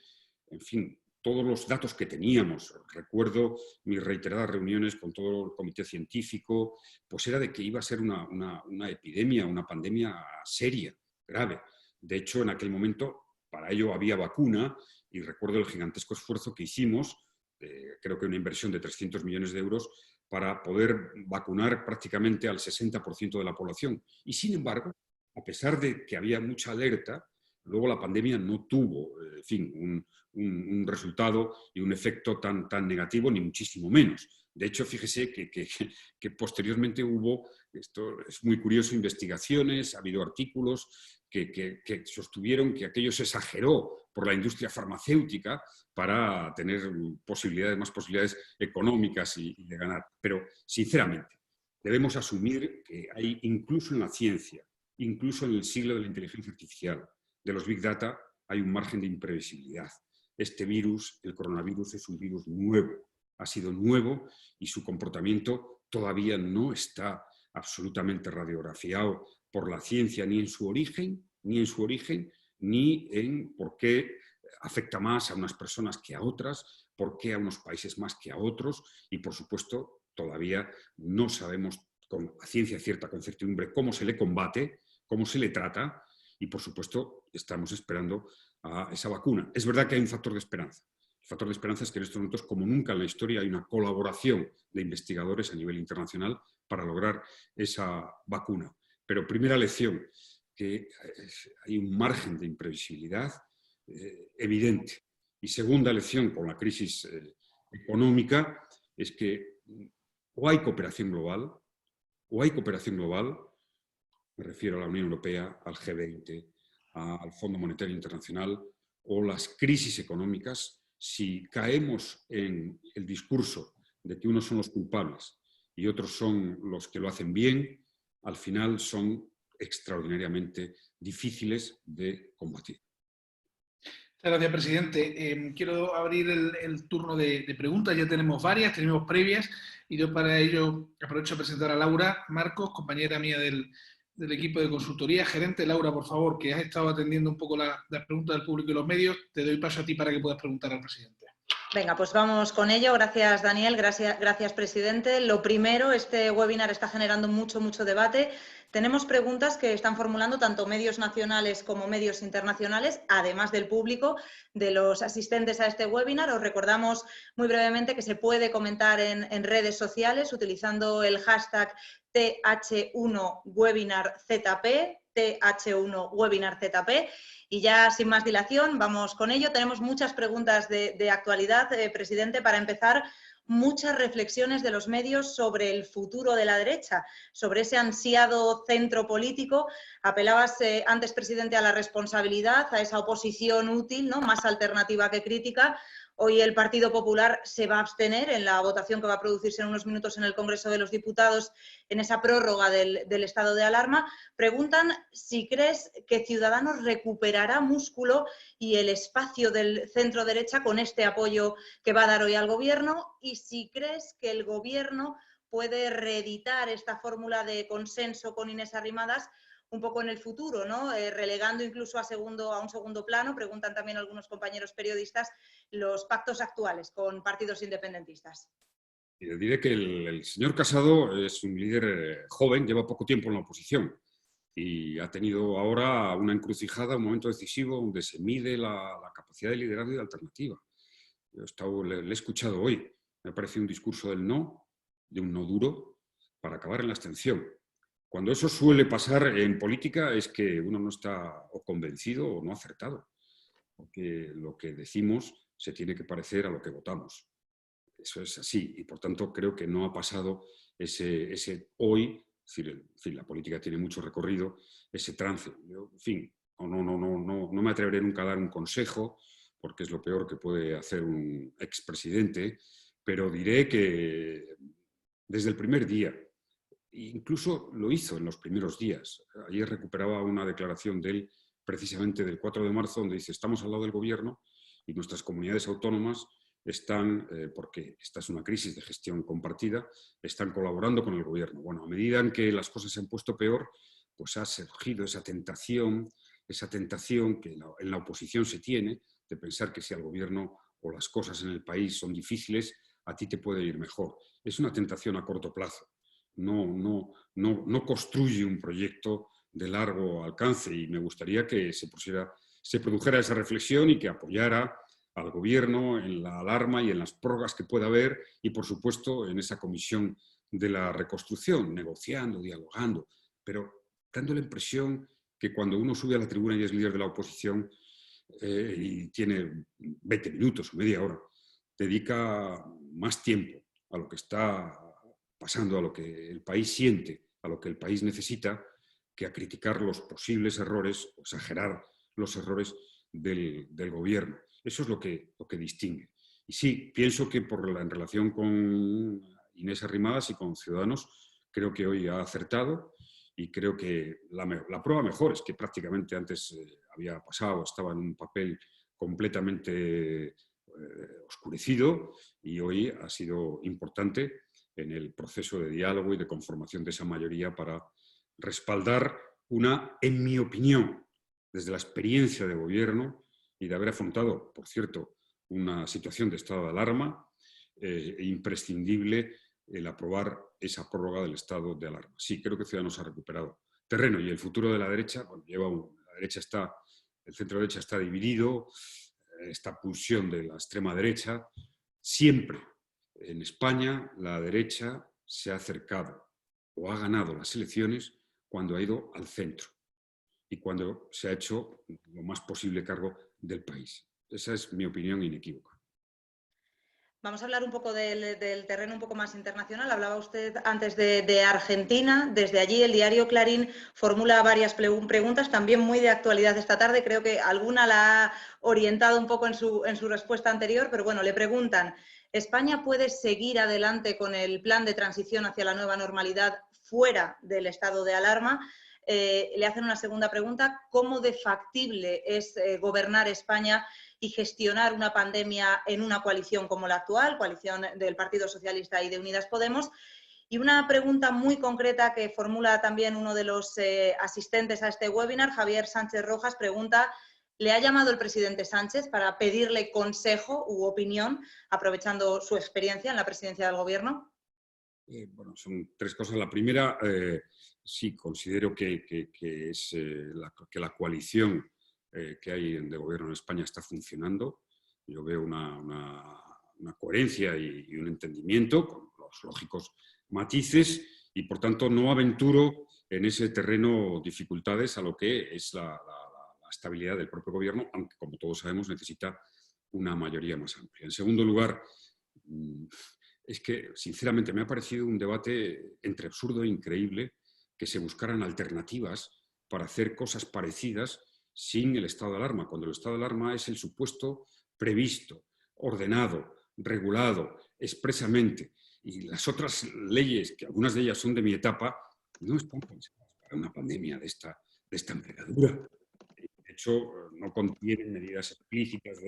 en fin, todos los datos que teníamos, recuerdo mis reiteradas reuniones con todo el comité científico, pues era de que iba a ser una epidemia, una pandemia seria, grave. De hecho, en aquel momento, para ello había vacuna, y recuerdo el gigantesco esfuerzo que hicimos, creo que una inversión de 300 millones de euros, para poder vacunar prácticamente al 60% de la población. Y sin embargo, a pesar de que había mucha alerta, luego la pandemia no tuvo, en fin, un resultado y un efecto tan negativo, ni muchísimo menos. De hecho, fíjese que posteriormente hubo, esto es muy curioso, investigaciones, ha habido artículos que sostuvieron que aquello se exageró por la industria farmacéutica para tener más posibilidades económicas y de ganar. Pero, sinceramente, debemos asumir que hay, incluso en la ciencia, incluso en el siglo de la inteligencia artificial, de los Big Data, hay un margen de imprevisibilidad. Este virus, el coronavirus, es un virus nuevo, ha sido nuevo y su comportamiento todavía no está absolutamente radiografiado por la ciencia ni en su origen, ni en por qué afecta más a unas personas que a otras, por qué a unos países más que a otros y, por supuesto, todavía no sabemos a ciencia cierta, con certidumbre, cómo se le combate, cómo se le trata y, por supuesto, estamos esperando a esa vacuna. Es verdad que hay un factor de esperanza. El factor de esperanza es que en estos momentos, como nunca en la historia, hay una colaboración de investigadores a nivel internacional para lograr esa vacuna. Pero primera lección, que hay un margen de imprevisibilidad evidente. Y segunda lección con la crisis económica es que o hay cooperación global, me refiero a la Unión Europea, al G20, al Fondo Monetario Internacional, o las crisis económicas, si caemos en el discurso de que unos son los culpables y otros son los que lo hacen bien, al final son extraordinariamente difíciles de combatir. Muchas gracias, presidente. Quiero abrir el turno de preguntas. Ya tenemos varias, tenemos previas, y yo para ello aprovecho a presentar a Laura Marcos, compañera mía del equipo de consultoría. Gerente, Laura, por favor, que has estado atendiendo un poco las preguntas del público y los medios, te doy paso a ti para que puedas preguntar al presidente. Venga, pues vamos con ello. Gracias, Daniel. Gracias, presidente. Lo primero, este webinar está generando mucho debate. Tenemos preguntas que están formulando tanto medios nacionales como medios internacionales, además del público, de los asistentes a este webinar. Os recordamos muy brevemente que se puede comentar en redes sociales utilizando el hashtag TH1WebinarZP, TH1WebinarZP. Y ya sin más dilación, vamos con ello. Tenemos muchas preguntas de actualidad, presidente. Para empezar, muchas reflexiones de los medios sobre el futuro de la derecha, sobre ese ansiado centro político. Apelabas antes, presidente, a la responsabilidad, a esa oposición útil, ¿no?, más alternativa que crítica. Hoy el Partido Popular se va a abstener en la votación que va a producirse en unos minutos en el Congreso de los Diputados en esa prórroga del estado de alarma. Preguntan si crees que Ciudadanos recuperará músculo y el espacio del centro derecha con este apoyo que va a dar hoy al Gobierno, y si crees que el Gobierno puede reeditar esta fórmula de consenso con Inés Arrimadas un poco en el futuro, ¿no? Relegando incluso a un segundo plano. Preguntan también algunos compañeros periodistas los pactos actuales con partidos independentistas. Yo diré que el señor Casado es un líder joven, lleva poco tiempo en la oposición y ha tenido ahora una encrucijada, un momento decisivo donde se mide la capacidad de liderazgo y de alternativa. Le he escuchado hoy, me ha parecido un discurso del no, de un no duro, para acabar en la abstención. Cuando eso suele pasar en política es que uno no está o convencido o no acertado, porque lo que decimos se tiene que parecer a lo que votamos. Eso es así y, por tanto, creo que no ha pasado ese hoy, es decir, en fin, la política tiene mucho recorrido, ese trance. Yo, en fin, no me atreveré nunca a dar un consejo, porque es lo peor que puede hacer un expresidente, pero diré que desde el primer día, incluso lo hizo en los primeros días. Ayer recuperaba una declaración de él, precisamente del 4 de marzo, donde dice: estamos al lado del Gobierno y nuestras comunidades autónomas están, porque esta es una crisis de gestión compartida, están colaborando con el Gobierno. Bueno, a medida en que las cosas se han puesto peor, pues ha surgido esa tentación que en la oposición se tiene, de pensar que si al Gobierno o las cosas en el país son difíciles, a ti te puede ir mejor. Es una tentación a corto plazo. No construye un proyecto de largo alcance, y me gustaría que se produjera esa reflexión y que apoyara al Gobierno en la alarma y en las prórrogas que pueda haber y, por supuesto, en esa comisión de la reconstrucción, negociando, dialogando, pero dando la impresión que cuando uno sube a la tribuna y es líder de la oposición y tiene 20 minutos o media hora, dedica más tiempo a lo que está pasando, a lo que el país siente, a lo que el país necesita, que a criticar los posibles errores, o exagerar los errores del gobierno. Eso es lo que distingue. Y sí, pienso que en relación con Inés Arrimadas y con Ciudadanos, creo que hoy ha acertado y creo que la prueba mejor es que prácticamente antes había pasado, estaba en un papel completamente oscurecido y hoy ha sido importante en el proceso de diálogo y de conformación de esa mayoría para respaldar en mi opinión, desde la experiencia de gobierno y de haber afrontado, por cierto, una situación de estado de alarma, imprescindible el aprobar esa prórroga del estado de alarma. Sí, creo que Ciudadanos ha recuperado terreno y el futuro de la derecha, bueno, el centro derecha está dividido, esta pulsión de la extrema derecha. Siempre en España la derecha se ha acercado o ha ganado las elecciones cuando ha ido al centro y cuando se ha hecho lo más posible cargo del país. Esa es mi opinión inequívoca. Vamos a hablar un poco del terreno un poco más internacional. Hablaba usted antes de Argentina. Desde allí el diario Clarín formula varias preguntas, también muy de actualidad esta tarde. Creo que alguna la ha orientado un poco en su respuesta anterior, pero bueno, le preguntan, ¿España puede seguir adelante con el plan de transición hacia la nueva normalidad fuera del estado de alarma? Le hacen una segunda pregunta, ¿cómo de factible es gobernar España y gestionar una pandemia en una coalición como la actual, coalición del Partido Socialista y de Unidas Podemos? Y una pregunta muy concreta que formula también uno de los asistentes a este webinar, Javier Sánchez Rojas, pregunta, ¿le ha llamado el presidente Sánchez para pedirle consejo u opinión, aprovechando su experiencia en la presidencia del gobierno? Bueno, son tres cosas. La primera, sí, considero que la coalición que hay de gobierno en España está funcionando. Yo veo una coherencia y un entendimiento con los lógicos matices y, por tanto, no aventuro en ese terreno dificultades a lo que es la estabilidad del propio gobierno, aunque, como todos sabemos, necesita una mayoría más amplia. En segundo lugar, es que, sinceramente, me ha parecido un debate entre absurdo e increíble que se buscaran alternativas para hacer cosas parecidas sin el estado de alarma, cuando el estado de alarma es el supuesto previsto, ordenado, regulado, expresamente. Y las otras leyes, que algunas de ellas son de mi etapa, no están pensadas para una pandemia de esta envergadura. De hecho, no contienen medidas explícitas,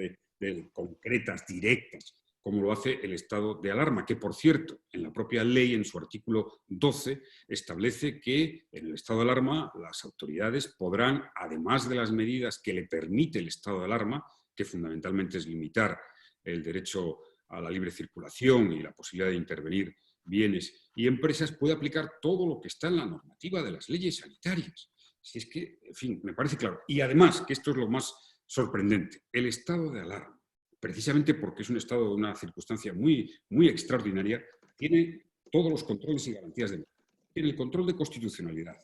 concretas, directas, como lo hace el estado de alarma, que, por cierto, en la propia ley, en su artículo 12, establece que en el estado de alarma las autoridades podrán, además de las medidas que le permite el estado de alarma, que fundamentalmente es limitar el derecho a la libre circulación y la posibilidad de intervenir bienes y empresas, puede aplicar todo lo que está en la normativa de las leyes sanitarias. Si es que, en fin, me parece claro. Y además, que esto es lo más sorprendente, el estado de alarma, precisamente porque es un estado de una circunstancia muy, muy extraordinaria, tiene todos los controles y garantías de mercado. Tiene el control de constitucionalidad,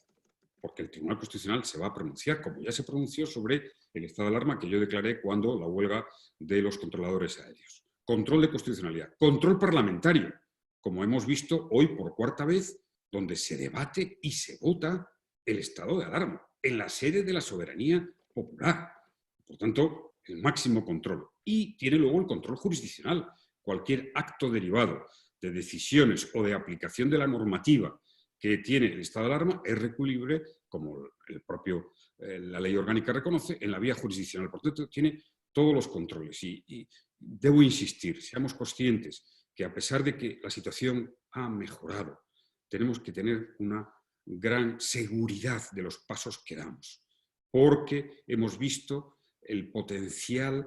porque el Tribunal Constitucional se va a pronunciar, como ya se pronunció sobre el estado de alarma que yo declaré cuando la huelga de los controladores aéreos. Control de constitucionalidad. Control parlamentario, como hemos visto hoy por cuarta vez, donde se debate y se vota el estado de alarma, en la sede de la soberanía popular. Por tanto, el máximo control. Y tiene luego el control jurisdiccional. Cualquier acto derivado de decisiones o de aplicación de la normativa que tiene el estado de alarma es recurrible, como la ley orgánica reconoce, en la vía jurisdiccional. Por tanto, tiene todos los controles. Y debo insistir, seamos conscientes que a pesar de que la situación ha mejorado, tenemos que tener una gran seguridad de los pasos que damos, porque hemos visto el potencial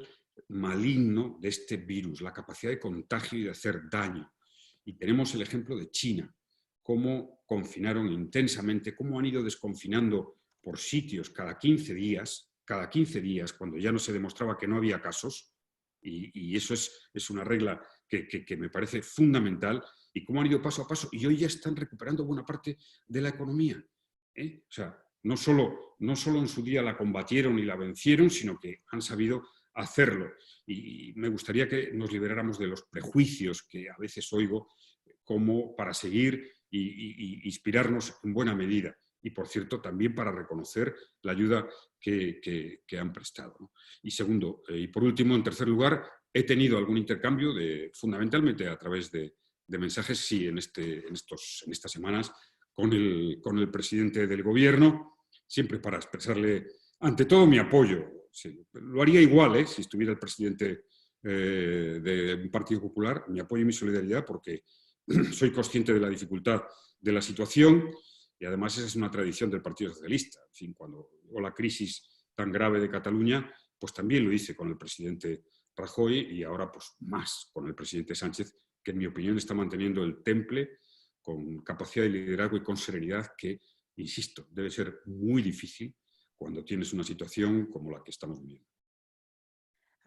maligno de este virus, la capacidad de contagio y de hacer daño. Y tenemos el ejemplo de China, cómo confinaron intensamente, cómo han ido desconfinando por sitios cada 15 días, cuando ya no se demostraba que no había casos, y eso es una regla que me parece fundamental, y cómo han ido paso a paso, y hoy ya están recuperando buena parte de la economía. O sea, no solo en su día la combatieron y la vencieron, sino que han sabido hacerlo. Y me gustaría que nos liberáramos de los prejuicios que a veces oigo como para seguir y inspirarnos en buena medida. Y, por cierto, también para reconocer la ayuda que han prestado, ¿no? Y segundo, y por último, en tercer lugar, he tenido algún intercambio, fundamentalmente a través de mensajes, sí, en estas semanas, con el presidente del Gobierno, siempre para expresarle, ante todo, mi apoyo. Sí, lo haría igual, si estuviera el presidente de un Partido Popular, mi apoyo y mi solidaridad, porque soy consciente de la dificultad de la situación y además esa es una tradición del Partido Socialista. En fin, cuando hubo la crisis tan grave de Cataluña, pues también lo hice con el presidente Rajoy y ahora pues más con el presidente Sánchez, que en mi opinión está manteniendo el temple con capacidad de liderazgo y con serenidad que, insisto, debe ser muy difícil cuando tienes una situación como la que estamos viviendo.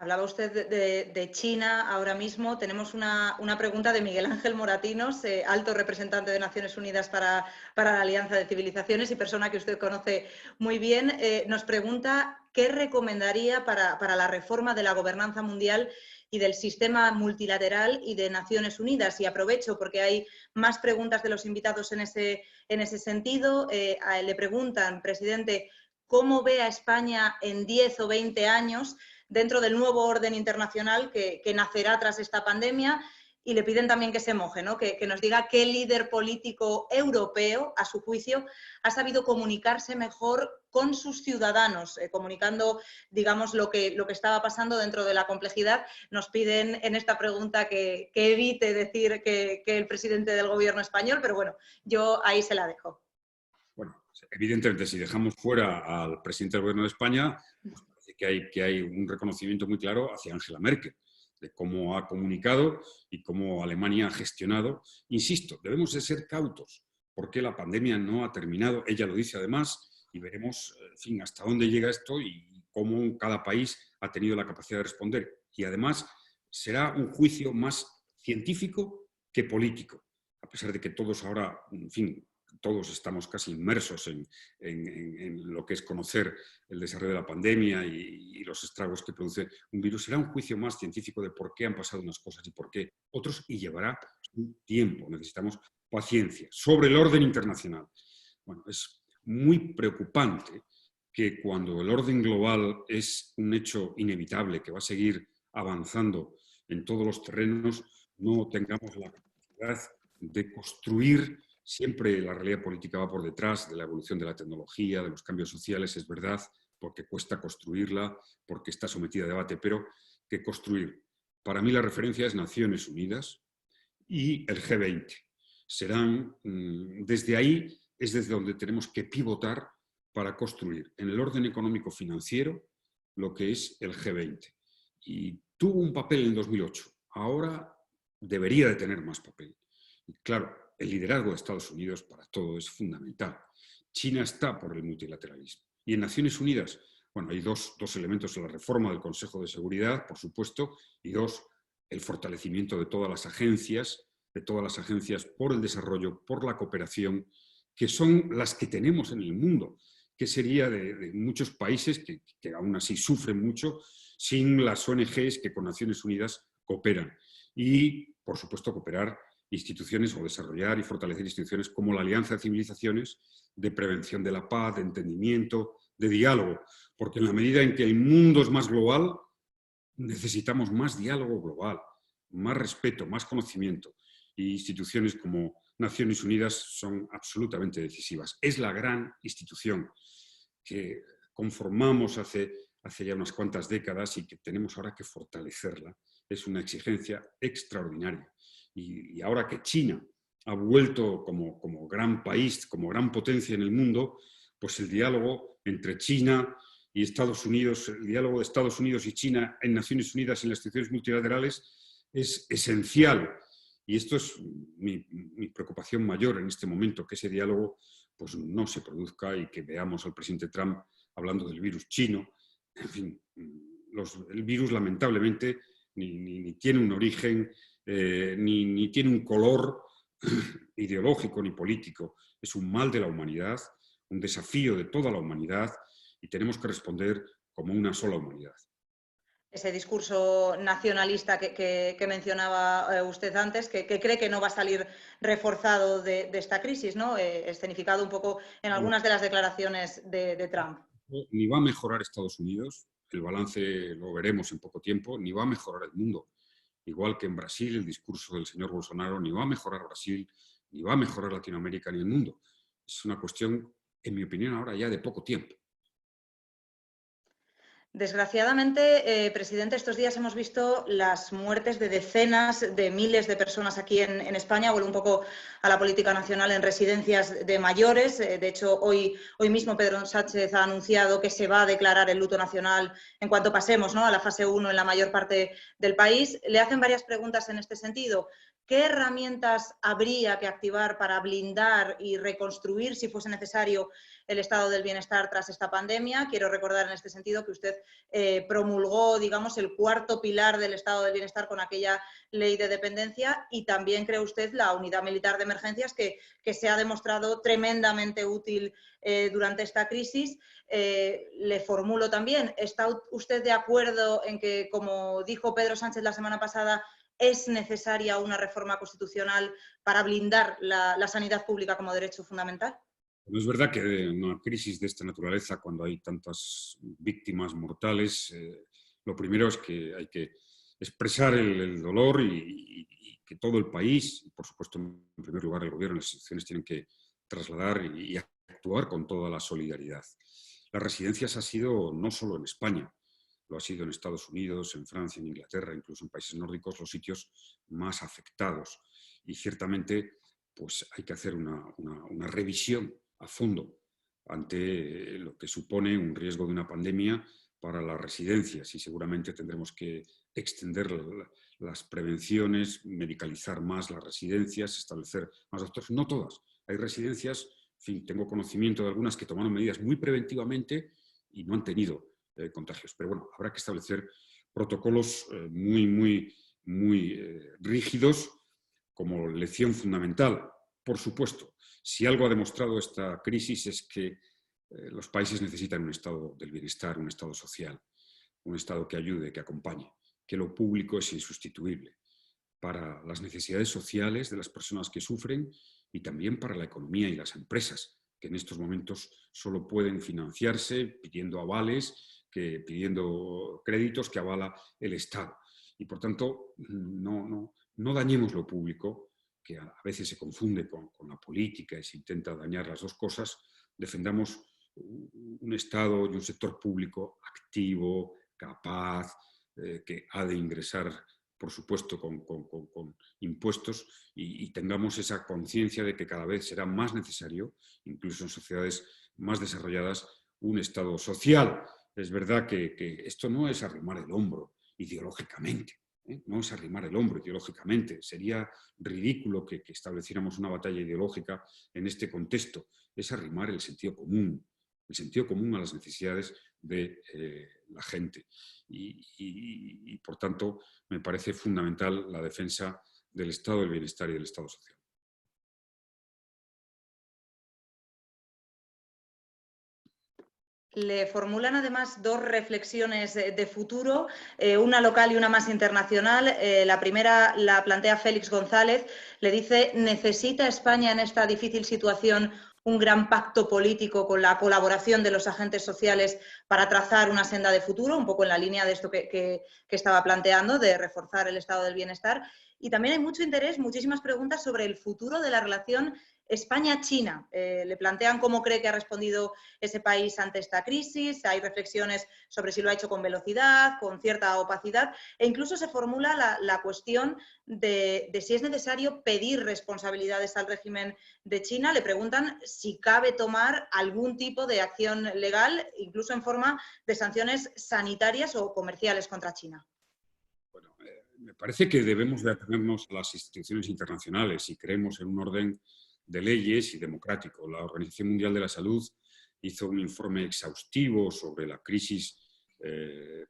Hablaba usted de China ahora mismo. Tenemos una pregunta de Miguel Ángel Moratinos, alto representante de Naciones Unidas para la Alianza de Civilizaciones y persona que usted conoce muy bien. Nos pregunta qué recomendaría para la reforma de la gobernanza mundial y del sistema multilateral y de Naciones Unidas. Y aprovecho porque hay más preguntas de los invitados en ese sentido. Le preguntan, presidente, ¿cómo ve a España en 10 o 20 años dentro del nuevo orden internacional que nacerá tras esta pandemia? Y le piden también que se moje, ¿no? Que nos diga qué líder político europeo, a su juicio, ha sabido comunicarse mejor con sus ciudadanos, comunicando, digamos, lo que estaba pasando dentro de la complejidad. Nos piden en esta pregunta que evite decir que el presidente del gobierno español, pero bueno, yo ahí se la dejo. Bueno, evidentemente, si dejamos fuera al presidente del Gobierno de España, pues parece que hay un reconocimiento muy claro hacia Angela Merkel, de cómo ha comunicado y cómo Alemania ha gestionado. Insisto, debemos de ser cautos, porque la pandemia no ha terminado, ella lo dice además, y veremos, en fin, hasta dónde llega esto y cómo cada país ha tenido la capacidad de responder. Y además será un juicio más científico que político, a pesar de que todos ahora, en fin, todos estamos casi inmersos en lo que es conocer el desarrollo de la pandemia y los estragos que produce un virus. Será un juicio más científico de por qué han pasado unas cosas y por qué otros, y llevará un tiempo. Necesitamos paciencia. Sobre el orden internacional. Bueno, es muy preocupante que cuando el orden global es un hecho inevitable que va a seguir avanzando en todos los terrenos, no tengamos la capacidad de construir. Siempre la realidad política va por detrás de la evolución de la tecnología, de los cambios sociales, es verdad, porque cuesta construirla, porque está sometida a debate, pero que construir. Para mí la referencia es Naciones Unidas y el G20. Serán, desde ahí es desde donde tenemos que pivotar para construir en el orden económico-financiero lo que es el G20. Y tuvo un papel en 2008, ahora debería de tener más papel. Y claro, el liderazgo de Estados Unidos para todo es fundamental. China está por el multilateralismo. Y en Naciones Unidas, bueno, hay dos elementos: la reforma del Consejo de Seguridad, por supuesto, y dos, el fortalecimiento de todas las agencias por el desarrollo, por la cooperación, que son las que tenemos en el mundo. ¿Qué sería de muchos países que aún así sufren mucho sin las ONGs que con Naciones Unidas cooperan? Y, por supuesto, cooperar instituciones o desarrollar y fortalecer instituciones como la Alianza de Civilizaciones, de prevención de la paz, de entendimiento, de diálogo, porque en la medida en que el mundo es más global, necesitamos más diálogo global, más respeto, más conocimiento, y instituciones como Naciones Unidas son absolutamente decisivas. Es la gran institución que conformamos hace ya unas cuantas décadas y que tenemos ahora que fortalecerla. Es una exigencia extraordinaria. Y ahora que China ha vuelto como gran país, como gran potencia en el mundo, pues el diálogo entre China y Estados Unidos, el diálogo de Estados Unidos y China en Naciones Unidas y en las instituciones multilaterales es esencial. Y esto es mi preocupación mayor en este momento, que ese diálogo pues, no se produzca y que veamos al presidente Trump hablando del virus chino. En fin, el virus lamentablemente ni tiene un origen, ni tiene un color ideológico ni político. Es un mal de la humanidad, un desafío de toda la humanidad y tenemos que responder como una sola humanidad. ese discurso nacionalista que mencionaba usted antes, que cree que no va a salir reforzado de esta crisis, ¿no? Escenificado un poco en algunas de las declaraciones de Trump. Ni va a mejorar Estados Unidos, el balance lo veremos en poco tiempo, ni va a mejorar el mundo. Igual que en Brasil, el discurso del señor Bolsonaro ni va a mejorar Brasil, ni va a mejorar Latinoamérica ni el mundo. Es una cuestión, en mi opinión, ahora ya de poco tiempo. Desgraciadamente, presidente, estos días hemos visto las muertes de decenas de miles de personas aquí en España. Vuelvo un poco a la política nacional en residencias de mayores. De hecho, hoy mismo Pedro Sánchez ha anunciado que se va a declarar el luto nacional en cuanto pasemos, ¿no?, a la fase 1 en la mayor parte del país. Le hacen varias preguntas en este sentido. ¿Qué herramientas habría que activar para blindar y reconstruir, si fuese necesario, el estado del bienestar tras esta pandemia? Quiero recordar en este sentido que usted promulgó, digamos, el cuarto pilar del estado del bienestar con aquella ley de dependencia, y también cree usted la unidad militar de emergencias que se ha demostrado tremendamente útil durante esta crisis. Le formulo también, ¿está usted de acuerdo en que, como dijo Pedro Sánchez la semana pasada, es necesaria una reforma constitucional para blindar la sanidad pública como derecho fundamental? No es verdad que en una crisis de esta naturaleza, cuando hay tantas víctimas mortales, lo primero es que hay que expresar el dolor y que todo el país, y por supuesto en primer lugar el gobierno y las instituciones, tienen que trasladar y actuar con toda la solidaridad. Las residencias ha sido no solo en España, lo ha sido en Estados Unidos, en Francia, en Inglaterra, incluso en países nórdicos, los sitios más afectados. Y ciertamente pues, hay que hacer una revisión a fondo ante lo que supone un riesgo de una pandemia para las residencias, y seguramente tendremos que extender las prevenciones, medicalizar más las residencias, establecer más doctores. No todas. Hay residencias, en fin, tengo conocimiento de algunas que tomaron medidas muy preventivamente y no han tenido contagios. Pero bueno, habrá que establecer protocolos muy rígidos como lección fundamental. Por supuesto, si algo ha demostrado esta crisis es que los países necesitan un estado del bienestar, un estado social, un estado que ayude, que acompañe, que lo público es insustituible para las necesidades sociales de las personas que sufren y también para la economía y las empresas, que en estos momentos solo pueden financiarse pidiendo avales, pidiendo créditos que avala el Estado. Y por tanto, no dañemos lo público, que a veces se confunde con la política y se intenta dañar las dos cosas. Defendamos un Estado y un sector público activo, capaz, que ha de ingresar, por supuesto, con impuestos, y tengamos esa conciencia de que cada vez será más necesario, incluso en sociedades más desarrolladas, un Estado social. Es verdad que esto no es arrimar el hombro ideológicamente, no es arrimar el hombro ideológicamente. Sería ridículo que estableciéramos una batalla ideológica en este contexto. Es arrimar el sentido común a las necesidades de la gente. Y por tanto, me parece fundamental la defensa del estado del bienestar y del estado social. Le formulan además dos reflexiones de futuro, una local y una más internacional. La primera la plantea Félix González, le dice: ¿necesita España en esta difícil situación un gran pacto político con la colaboración de los agentes sociales para trazar una senda de futuro? Un poco en la línea de esto que estaba planteando, de reforzar el estado del bienestar. Y también hay mucho interés, muchísimas preguntas sobre el futuro de la relación España-China. Le plantean cómo cree que ha respondido ese país ante esta crisis, hay reflexiones sobre si lo ha hecho con velocidad, con cierta opacidad, e incluso se formula la cuestión de si es necesario pedir responsabilidades al régimen de China. Le preguntan si cabe tomar algún tipo de acción legal, incluso en forma de sanciones sanitarias o comerciales contra China. Bueno, me parece que debemos de atenernos a las instituciones internacionales si creemos en un orden de leyes y democrático. La Organización Mundial de la Salud hizo un informe exhaustivo sobre la crisis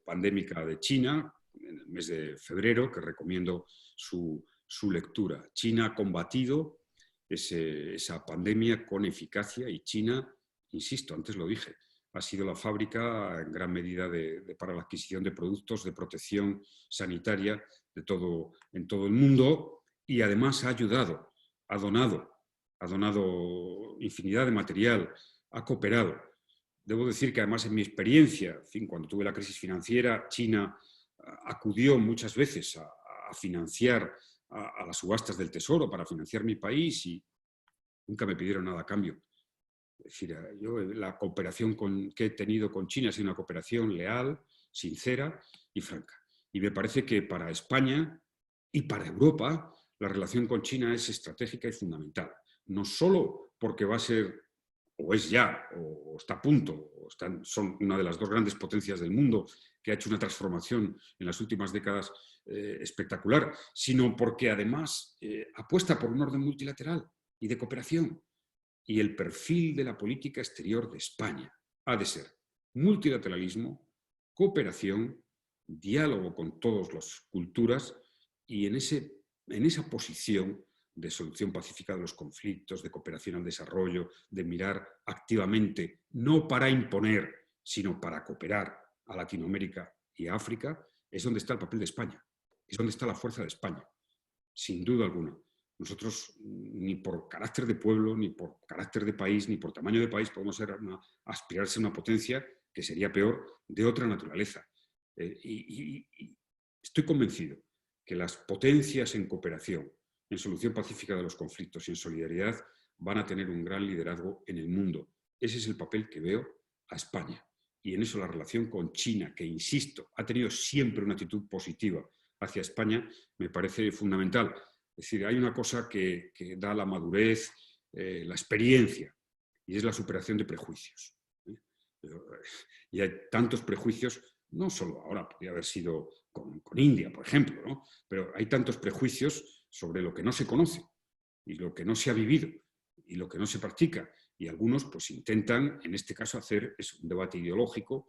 pandémica de China en el mes de febrero, que recomiendo su lectura. China ha combatido esa pandemia con eficacia y China, insisto, antes lo dije, ha sido la fábrica en gran medida para la adquisición de productos de protección sanitaria en todo el mundo, y además ha ayudado, ha donado infinidad de material, ha cooperado. Debo decir que además en mi experiencia, en fin, cuando tuve la crisis financiera, China acudió muchas veces a financiar a las subastas del Tesoro para financiar mi país y nunca me pidieron nada a cambio. Es decir, yo la cooperación que he tenido con China ha sido una cooperación leal, sincera y franca. Y me parece que para España y para Europa la relación con China es estratégica y fundamental. No solo porque va a ser, o es ya, o está a punto, son una de las dos grandes potencias del mundo que ha hecho una transformación en las últimas décadas espectacular, sino porque además apuesta por un orden multilateral y de cooperación. Y el perfil de la política exterior de España ha de ser multilateralismo, cooperación, diálogo con todas las culturas y en esa posición de solución pacífica de los conflictos, de cooperación al desarrollo, de mirar activamente, no para imponer, sino para cooperar a Latinoamérica y a África, es donde está el papel de España, es donde está la fuerza de España, sin duda alguna. Nosotros, ni por carácter de pueblo, ni por carácter de país, ni por tamaño de país, podemos aspirar a ser una potencia que sería peor de otra naturaleza. Y estoy convencido que las potencias en cooperación, en solución pacífica de los conflictos y en solidaridad van a tener un gran liderazgo en el mundo. Ese es el papel que veo a España. Y en eso la relación con China, que insisto, ha tenido siempre una actitud positiva hacia España, me parece fundamental. Es decir, hay una cosa que da la madurez, la experiencia, y es la superación de prejuicios. Y hay tantos prejuicios, no solo ahora, podría haber sido con India, por ejemplo, ¿no? Pero hay tantos prejuicios sobre lo que no se conoce, y lo que no se ha vivido, y lo que no se practica. Y algunos pues intentan, en este caso, hacer un debate ideológico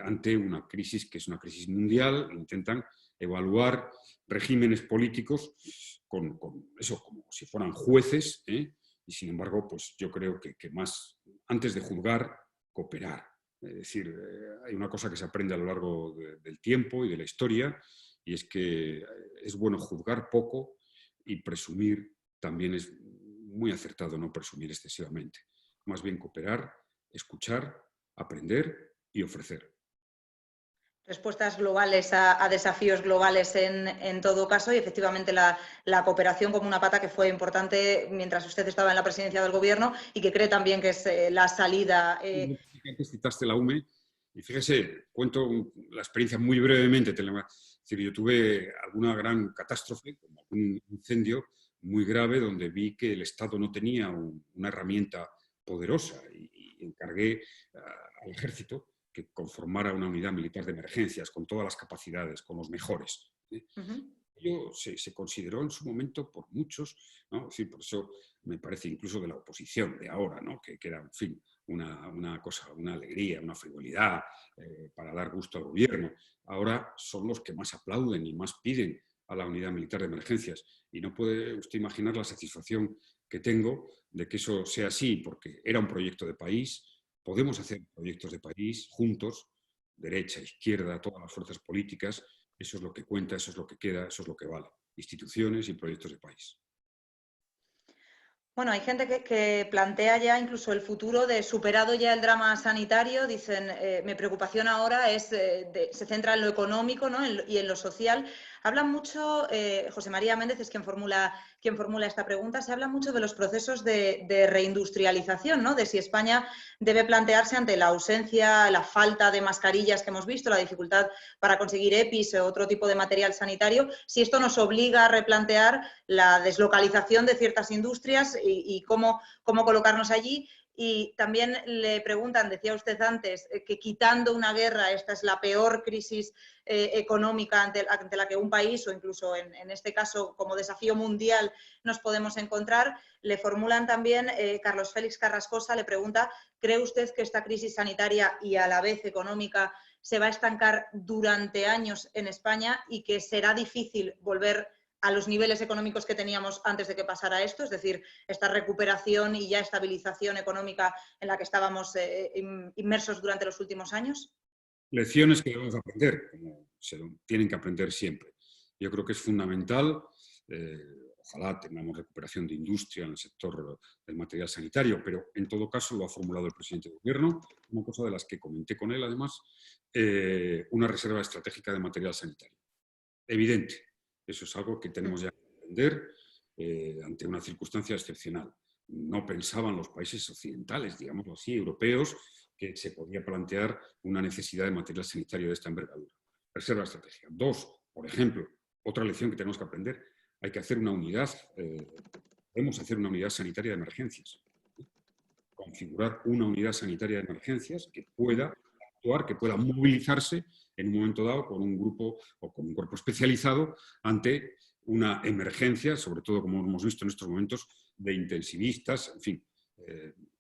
ante una crisis que es una crisis mundial, intentan evaluar regímenes políticos con eso, como si fueran jueces, y sin embargo, pues yo creo que más, antes de juzgar, cooperar. Es decir, hay una cosa que se aprende a lo largo del tiempo y de la historia, y es que es bueno juzgar poco y presumir también es muy acertado no presumir excesivamente. Más bien cooperar, escuchar, aprender y ofrecer. Respuestas globales a desafíos globales en todo caso, y efectivamente la cooperación como una pata que fue importante mientras usted estaba en la presidencia del gobierno y que cree también que es la salida. Antes citaste la UME y fíjese, cuento la experiencia muy brevemente. Es decir, yo tuve alguna gran catástrofe, como algún incendio muy grave, donde vi que el Estado no tenía una herramienta poderosa y encargué al ejército que conformara una unidad militar de emergencias con todas las capacidades, con los mejores. Ello se consideró en su momento por muchos, ¿no? Sí, por eso me parece incluso de la oposición de ahora, ¿no? que era, en fin, una cosa, una alegría, una frivolidad para dar gusto al gobierno. Ahora son los que más aplauden y más piden a la unidad militar de emergencias. Y no puede usted imaginar la satisfacción que tengo de que eso sea así, porque era un proyecto de país. Podemos hacer proyectos de país juntos, derecha, izquierda, todas las fuerzas políticas. Eso es lo que cuenta, eso es lo que queda, eso es lo que vale. Instituciones y proyectos de país. Bueno, hay gente que plantea ya incluso el futuro de superado ya el drama sanitario. Dicen, mi preocupación ahora se centra en lo económico, ¿no? y en lo social. Hablan mucho, José María Méndez es quien formula esta pregunta, se habla mucho de los procesos de reindustrialización, ¿no? De si España debe plantearse ante la ausencia, la falta de mascarillas que hemos visto, la dificultad para conseguir EPIs o otro tipo de material sanitario, si esto nos obliga a replantear la deslocalización de ciertas industrias y cómo colocarnos allí. Y también le preguntan, decía usted antes, que quitando una guerra, esta es la peor crisis económica ante la que un país, o incluso en este caso como desafío mundial, nos podemos encontrar. Le formulan también, Carlos Félix Carrascosa le pregunta, ¿cree usted que esta crisis sanitaria y a la vez económica se va a estancar durante años en España y que será difícil volver a los niveles económicos que teníamos antes de que pasara esto, es decir, esta recuperación y ya estabilización económica en la que estábamos inmersos durante los últimos años? Lecciones que debemos aprender, como se tienen que aprender siempre. Yo creo que es fundamental, ojalá tengamos recuperación de industria en el sector del material sanitario, pero en todo caso lo ha formulado el presidente del Gobierno, una cosa de las que comenté con él además, una reserva estratégica de material sanitario. Evidente, eso es algo que tenemos ya que aprender ante una circunstancia excepcional. No pensaban los países occidentales, digámoslo así, europeos, que se podía plantear una necesidad de material sanitario de esta envergadura. Reserva estratégica. 2, por ejemplo, otra lección que tenemos que aprender, hay que hacer una unidad, debemos hacer una unidad sanitaria de emergencias. Configurar una unidad sanitaria de emergencias que pueda actuar, que pueda movilizarse en un momento dado con un grupo o con un cuerpo especializado ante una emergencia, sobre todo como hemos visto en estos momentos, de intensivistas, en fin.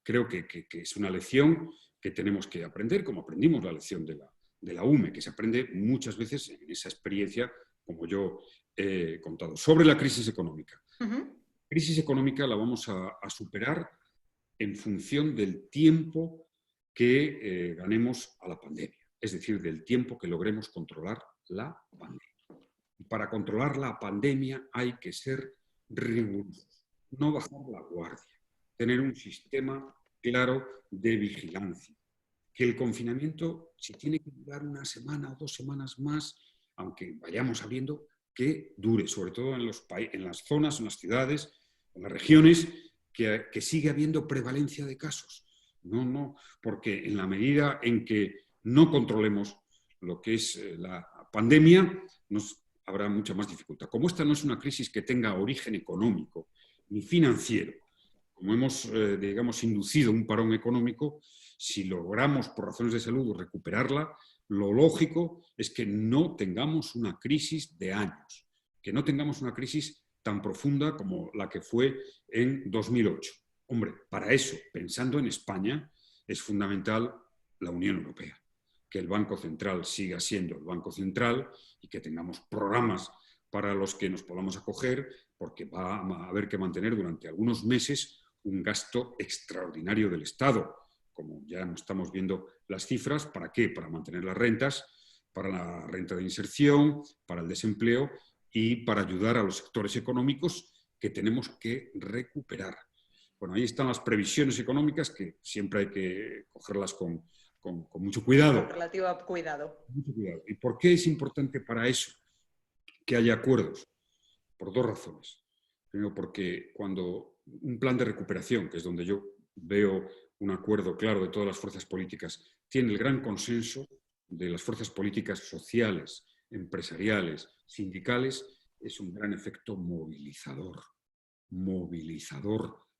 Creo que es una lección que tenemos que aprender, como aprendimos la lección de la UME, que se aprende muchas veces en esa experiencia, como yo he contado. Sobre la crisis económica. La crisis económica la vamos a superar en función del tiempo que ganemos a la pandemia, es decir, del tiempo que logremos controlar la pandemia. Y para controlar la pandemia hay que ser rigurosos, no bajar la guardia, tener un sistema claro de vigilancia, que el confinamiento, si tiene que durar una semana o 2 semanas más, aunque vayamos sabiendo que dure, sobre todo en las zonas, en las ciudades, en las regiones, que sigue habiendo prevalencia de casos. No, porque en la medida en que no controlemos lo que es la pandemia, habrá mucha más dificultad. Como esta no es una crisis que tenga origen económico ni financiero, como hemos, digamos, inducido un parón económico, si logramos por razones de salud recuperarla, lo lógico es que no tengamos una crisis de años, que no tengamos una crisis tan profunda como la que fue en 2008. Hombre, para eso, pensando en España, es fundamental la Unión Europea, que el Banco Central siga siendo el Banco Central y que tengamos programas para los que nos podamos acoger, porque va a haber que mantener durante algunos meses un gasto extraordinario del Estado, como ya estamos viendo las cifras. ¿Para qué? Para mantener las rentas, para la renta de inserción, para el desempleo y para ayudar a los sectores económicos que tenemos que recuperar. Bueno, ahí están las previsiones económicas que siempre hay que cogerlas con mucho cuidado. Con relativo cuidado. Mucho cuidado. ¿Y por qué es importante para eso que haya acuerdos? Por 2 razones. Primero, porque cuando un plan de recuperación, que es donde yo veo un acuerdo claro de todas las fuerzas políticas, tiene el gran consenso de las fuerzas políticas sociales, empresariales, sindicales, es un gran efecto movilizador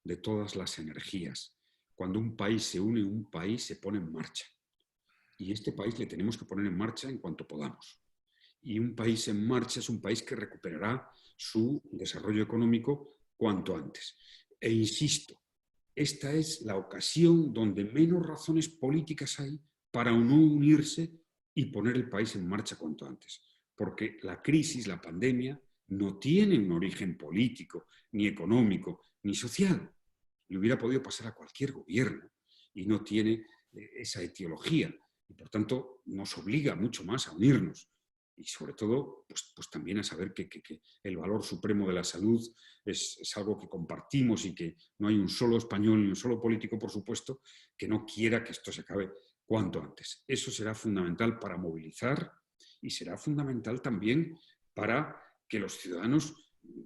de todas las energías. Cuando un país se une, un país se pone en marcha. Y este país le tenemos que poner en marcha en cuanto podamos. Y un país en marcha es un país que recuperará su desarrollo económico cuanto antes. E insisto, esta es la ocasión donde menos razones políticas hay para no unirse y poner el país en marcha cuanto antes. Porque la crisis, la pandemia, no tiene un origen político, ni económico, ni social. Le hubiera podido pasar a cualquier gobierno y no tiene esa etiología. Y por tanto nos obliga mucho más a unirnos. Y sobre todo, pues también a saber que el valor supremo de la salud es algo que compartimos y que no hay un solo español ni un solo político, por supuesto, que no quiera que esto se acabe cuanto antes. Eso será fundamental para movilizar y será fundamental también para que los ciudadanos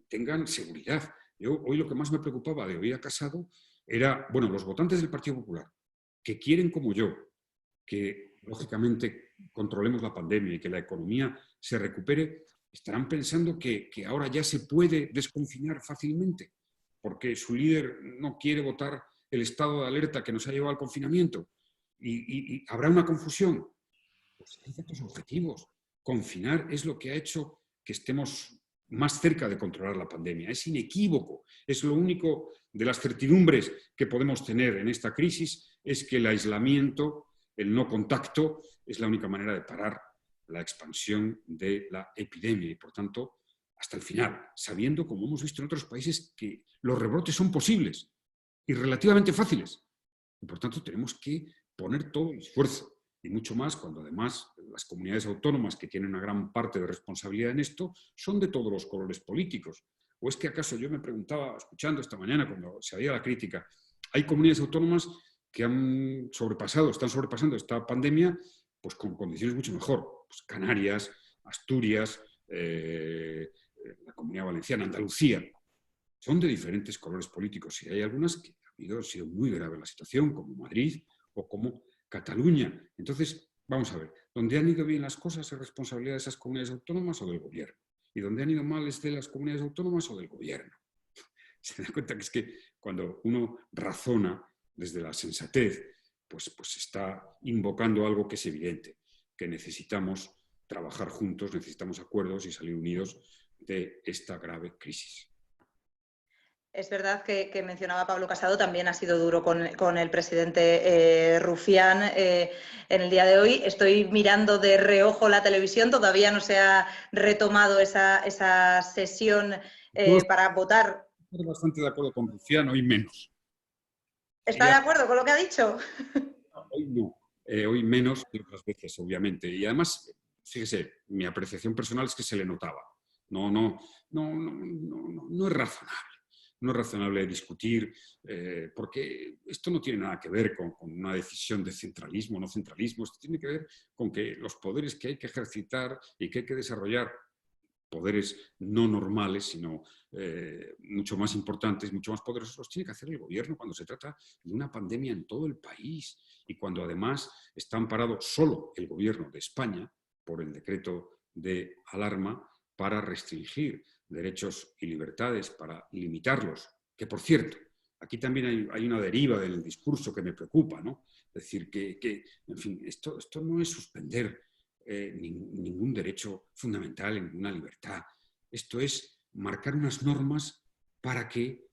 tengan seguridad. Yo hoy lo que más me preocupaba de oír a Casado era, bueno, los votantes del Partido Popular, que quieren como yo, que lógicamente controlemos la pandemia y que la economía se recupere, estarán pensando que ahora ya se puede desconfinar fácilmente, porque su líder no quiere votar el estado de alerta que nos ha llevado al confinamiento. Y habrá una confusión. Pues hay ciertos objetivos. Confinar es lo que ha hecho que estemos más cerca de controlar la pandemia. Es inequívoco. Es lo único de las certidumbres que podemos tener en esta crisis, es que el aislamiento, el no contacto, es la única manera de parar la expansión de la epidemia. Y por tanto, hasta el final, sabiendo, como hemos visto en otros países, que los rebrotes son posibles y relativamente fáciles. Y por tanto tenemos que poner todo el esfuerzo, y mucho más cuando además las comunidades autónomas que tienen una gran parte de responsabilidad en esto son de todos los colores políticos. ¿O es que acaso yo me preguntaba, escuchando esta mañana cuando se había la crítica, hay comunidades autónomas que están sobrepasando esta pandemia pues con condiciones mucho mejor? Pues Canarias, Asturias, la Comunidad Valenciana, Andalucía, son de diferentes colores políticos y hay algunas que ha sido muy grave la situación, como Madrid o como Cataluña. Entonces, vamos a ver, ¿dónde han ido bien las cosas es responsabilidad de esas comunidades autónomas o del gobierno? ¿Y dónde han ido mal es de las comunidades autónomas o del gobierno? Se da cuenta que es que cuando uno razona desde la sensatez, pues está invocando algo que es evidente, que necesitamos trabajar juntos, necesitamos acuerdos y salir unidos de esta grave crisis. Es verdad que mencionaba Pablo Casado, también ha sido duro con el presidente Rufián en el día de hoy. Estoy mirando de reojo la televisión, todavía no se ha retomado esa sesión para votar. Estoy bastante de acuerdo con Rufián, hoy menos. ¿Está de acuerdo con lo que ha dicho? Hoy no, hoy menos que otras veces, obviamente. Y además, fíjese, mi apreciación personal es que se le notaba. No es razonable. No es razonable discutir, porque esto no tiene nada que ver con una decisión de centralismo o no centralismo. Esto tiene que ver con que los poderes que hay que ejercitar y que hay que desarrollar, poderes no normales, sino mucho más importantes, mucho más poderosos, los tiene que hacer el gobierno cuando se trata de una pandemia en todo el país y cuando además está amparado solo el gobierno de España por el decreto de alarma para restringir derechos y libertades, para limitarlos. Que, por cierto, aquí también hay una deriva del discurso que me preocupa, ¿no? Es decir, que en fin, esto no es suspender ningún derecho fundamental, ninguna libertad. Esto es marcar unas normas para que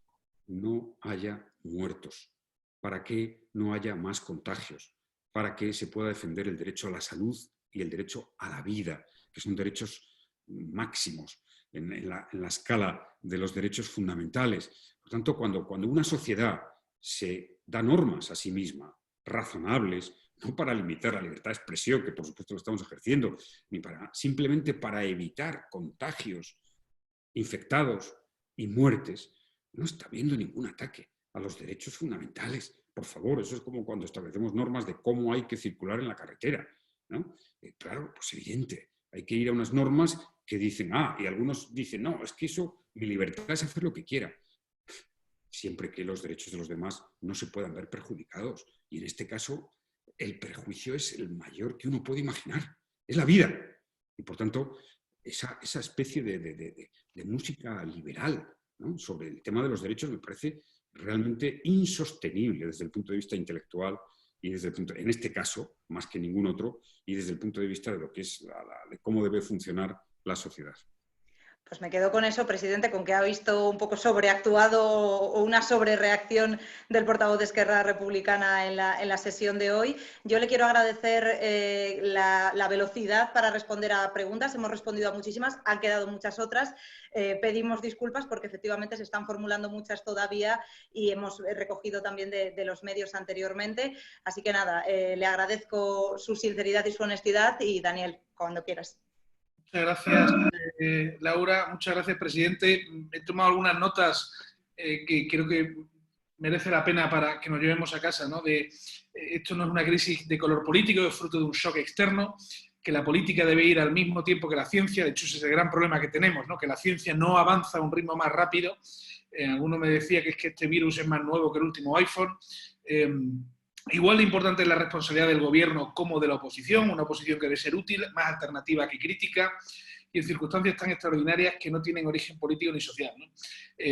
no haya muertos, para que no haya más contagios, para que se pueda defender el derecho a la salud y el derecho a la vida, que son derechos máximos en la escala de los derechos fundamentales. Por tanto, cuando una sociedad se da normas a sí misma, razonables, no para limitar la libertad de expresión, que por supuesto lo estamos ejerciendo, ni simplemente para evitar contagios, infectados y muertes, no está habiendo ningún ataque a los derechos fundamentales. Por favor, eso es como cuando establecemos normas de cómo hay que circular en la carretera, ¿no? Claro, pues evidente, hay que ir a unas normas que dicen, y algunos dicen, no, es que eso, mi libertad es hacer lo que quiera, siempre que los derechos de los demás no se puedan ver perjudicados. Y en este caso, el perjuicio es el mayor que uno puede imaginar, es la vida. Y por tanto, esa especie de música liberal, ¿no?, sobre el tema de los derechos me parece realmente insostenible desde el punto de vista intelectual y desde el punto, en este caso, más que ningún otro, y desde el punto de vista de lo que es de cómo debe funcionar la sociedad. Pues me quedo con eso, presidente, con que ha visto un poco sobreactuado o una sobrereacción del portavoz de Esquerra Republicana en la sesión de hoy. Yo le quiero agradecer la velocidad para responder a preguntas. Hemos respondido a muchísimas, han quedado muchas otras. Pedimos disculpas porque efectivamente se están formulando muchas todavía y hemos recogido también de los medios anteriormente. Así que nada, le agradezco su sinceridad y su honestidad y Daniel, cuando quieras. Muchas gracias, Laura. Muchas gracias, presidente. He tomado algunas notas que creo que merece la pena para que nos llevemos a casa, ¿no? Esto no es una crisis de color político, es fruto de un shock externo, que la política debe ir al mismo tiempo que la ciencia. De hecho, ese es el gran problema que tenemos, ¿no?, que la ciencia no avanza a un ritmo más rápido. Alguno me decía que es que este virus es más nuevo que el último iPhone. Igual de importante es la responsabilidad del gobierno como de la oposición, una oposición que debe ser útil, más alternativa que crítica, y en circunstancias tan extraordinarias que no tienen origen político ni social, ¿no?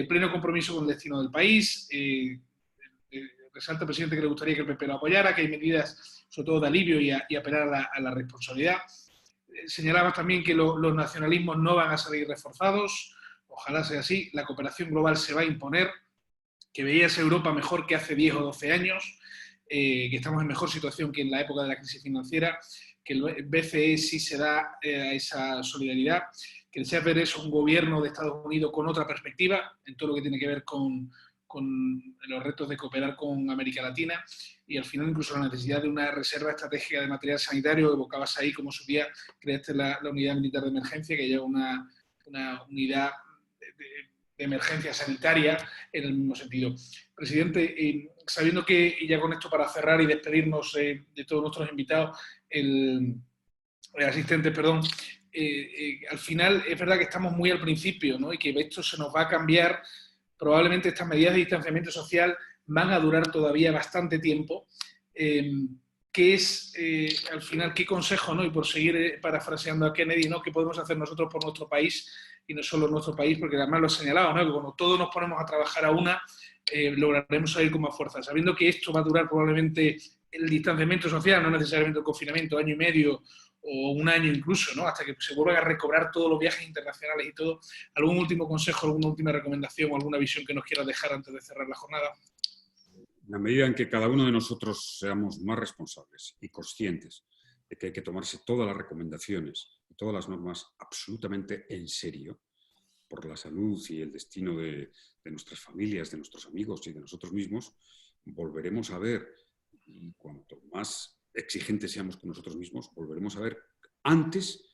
Pleno compromiso con el destino del país. Resalta el presidente que le gustaría que el PP lo apoyara, que hay medidas, sobre todo de alivio y apelar a la responsabilidad. Señalaba también que los nacionalismos no van a salir reforzados, ojalá sea así, la cooperación global se va a imponer, que veía esa Europa mejor que hace 10 o 12 años. que estamos en mejor situación que en la época de la crisis financiera, que el BCE sí se da a esa solidaridad, que desea ver eso, un gobierno de Estados Unidos con otra perspectiva en todo lo que tiene que ver con los retos de cooperar con América Latina y al final incluso la necesidad de una reserva estratégica de material sanitario. Evocabas ahí como su día creaste la unidad militar de emergencia, que lleva una unidad de emergencia sanitaria en el mismo sentido. Presidente, sabiendo que, y ya con esto para cerrar y despedirnos de todos nuestros invitados, asistentes, perdón, al final es verdad que estamos muy al principio, ¿no? Y que esto se nos va a cambiar. Probablemente estas medidas de distanciamiento social van a durar todavía bastante tiempo. ¿Qué es, al final, qué consejo, ¿no? Y por seguir parafraseando a Kennedy, ¿no? ¿Qué podemos hacer nosotros por nuestro país? Y no solo nuestro país, porque además lo he señalado, ¿no? Que cuando todos nos ponemos a trabajar a una, lograremos salir con más fuerza. Sabiendo que esto va a durar probablemente el distanciamiento social, no necesariamente el confinamiento, año y medio o un año incluso, ¿no? Hasta que se vuelvan a recobrar todos los viajes internacionales y todo. ¿Algún último consejo, alguna última recomendación o alguna visión que nos quieras dejar antes de cerrar la jornada? En la medida en que cada uno de nosotros seamos más responsables y conscientes de que hay que tomarse todas las recomendaciones y todas las normas absolutamente en serio por la salud y el destino de nuestras familias, de nuestros amigos y de nosotros mismos, volveremos a ver, y cuanto más exigentes seamos con nosotros mismos, volveremos a ver antes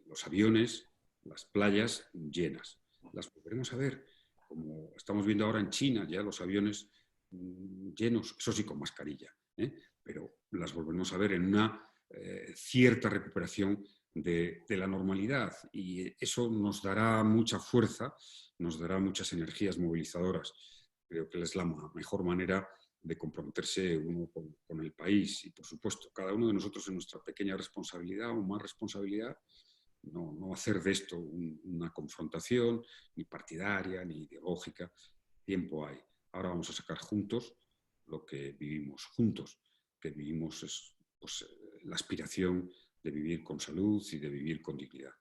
los aviones, las playas llenas. Las volveremos a ver, como estamos viendo ahora en China, ya los aviones llenos, eso sí con mascarilla, pero las volveremos a ver en una cierta recuperación de la normalidad, y eso nos dará mucha fuerza, nos dará muchas energías movilizadoras. Creo que es la mejor manera de comprometerse uno con el país y, por supuesto, cada uno de nosotros en nuestra pequeña responsabilidad o más responsabilidad, no hacer de esto una confrontación ni partidaria ni ideológica. Tiempo hay. Ahora vamos a sacar juntos lo que vivimos juntos, que vivimos es pues, la aspiración de vivir con salud y de vivir con dignidad.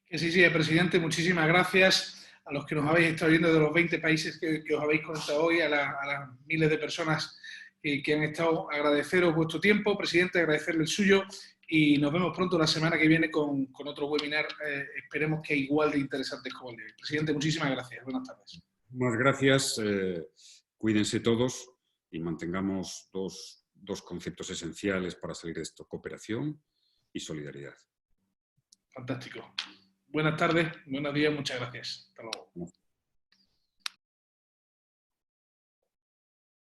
Que sí, presidente, muchísimas gracias a los que nos habéis estado viendo de los 20 países que os habéis conectado hoy, a las miles de personas que han estado. Agradeceros vuestro tiempo, presidente, agradecerle el suyo y nos vemos pronto la semana que viene con otro webinar, esperemos que igual de interesantes como el de hoy. Presidente, muchísimas gracias. Buenas tardes. Muchas gracias. Cuídense todos y mantengamos dos conceptos esenciales para salir de esto: cooperación y solidaridad. Fantástico. Buenas tardes, buenos días, muchas gracias.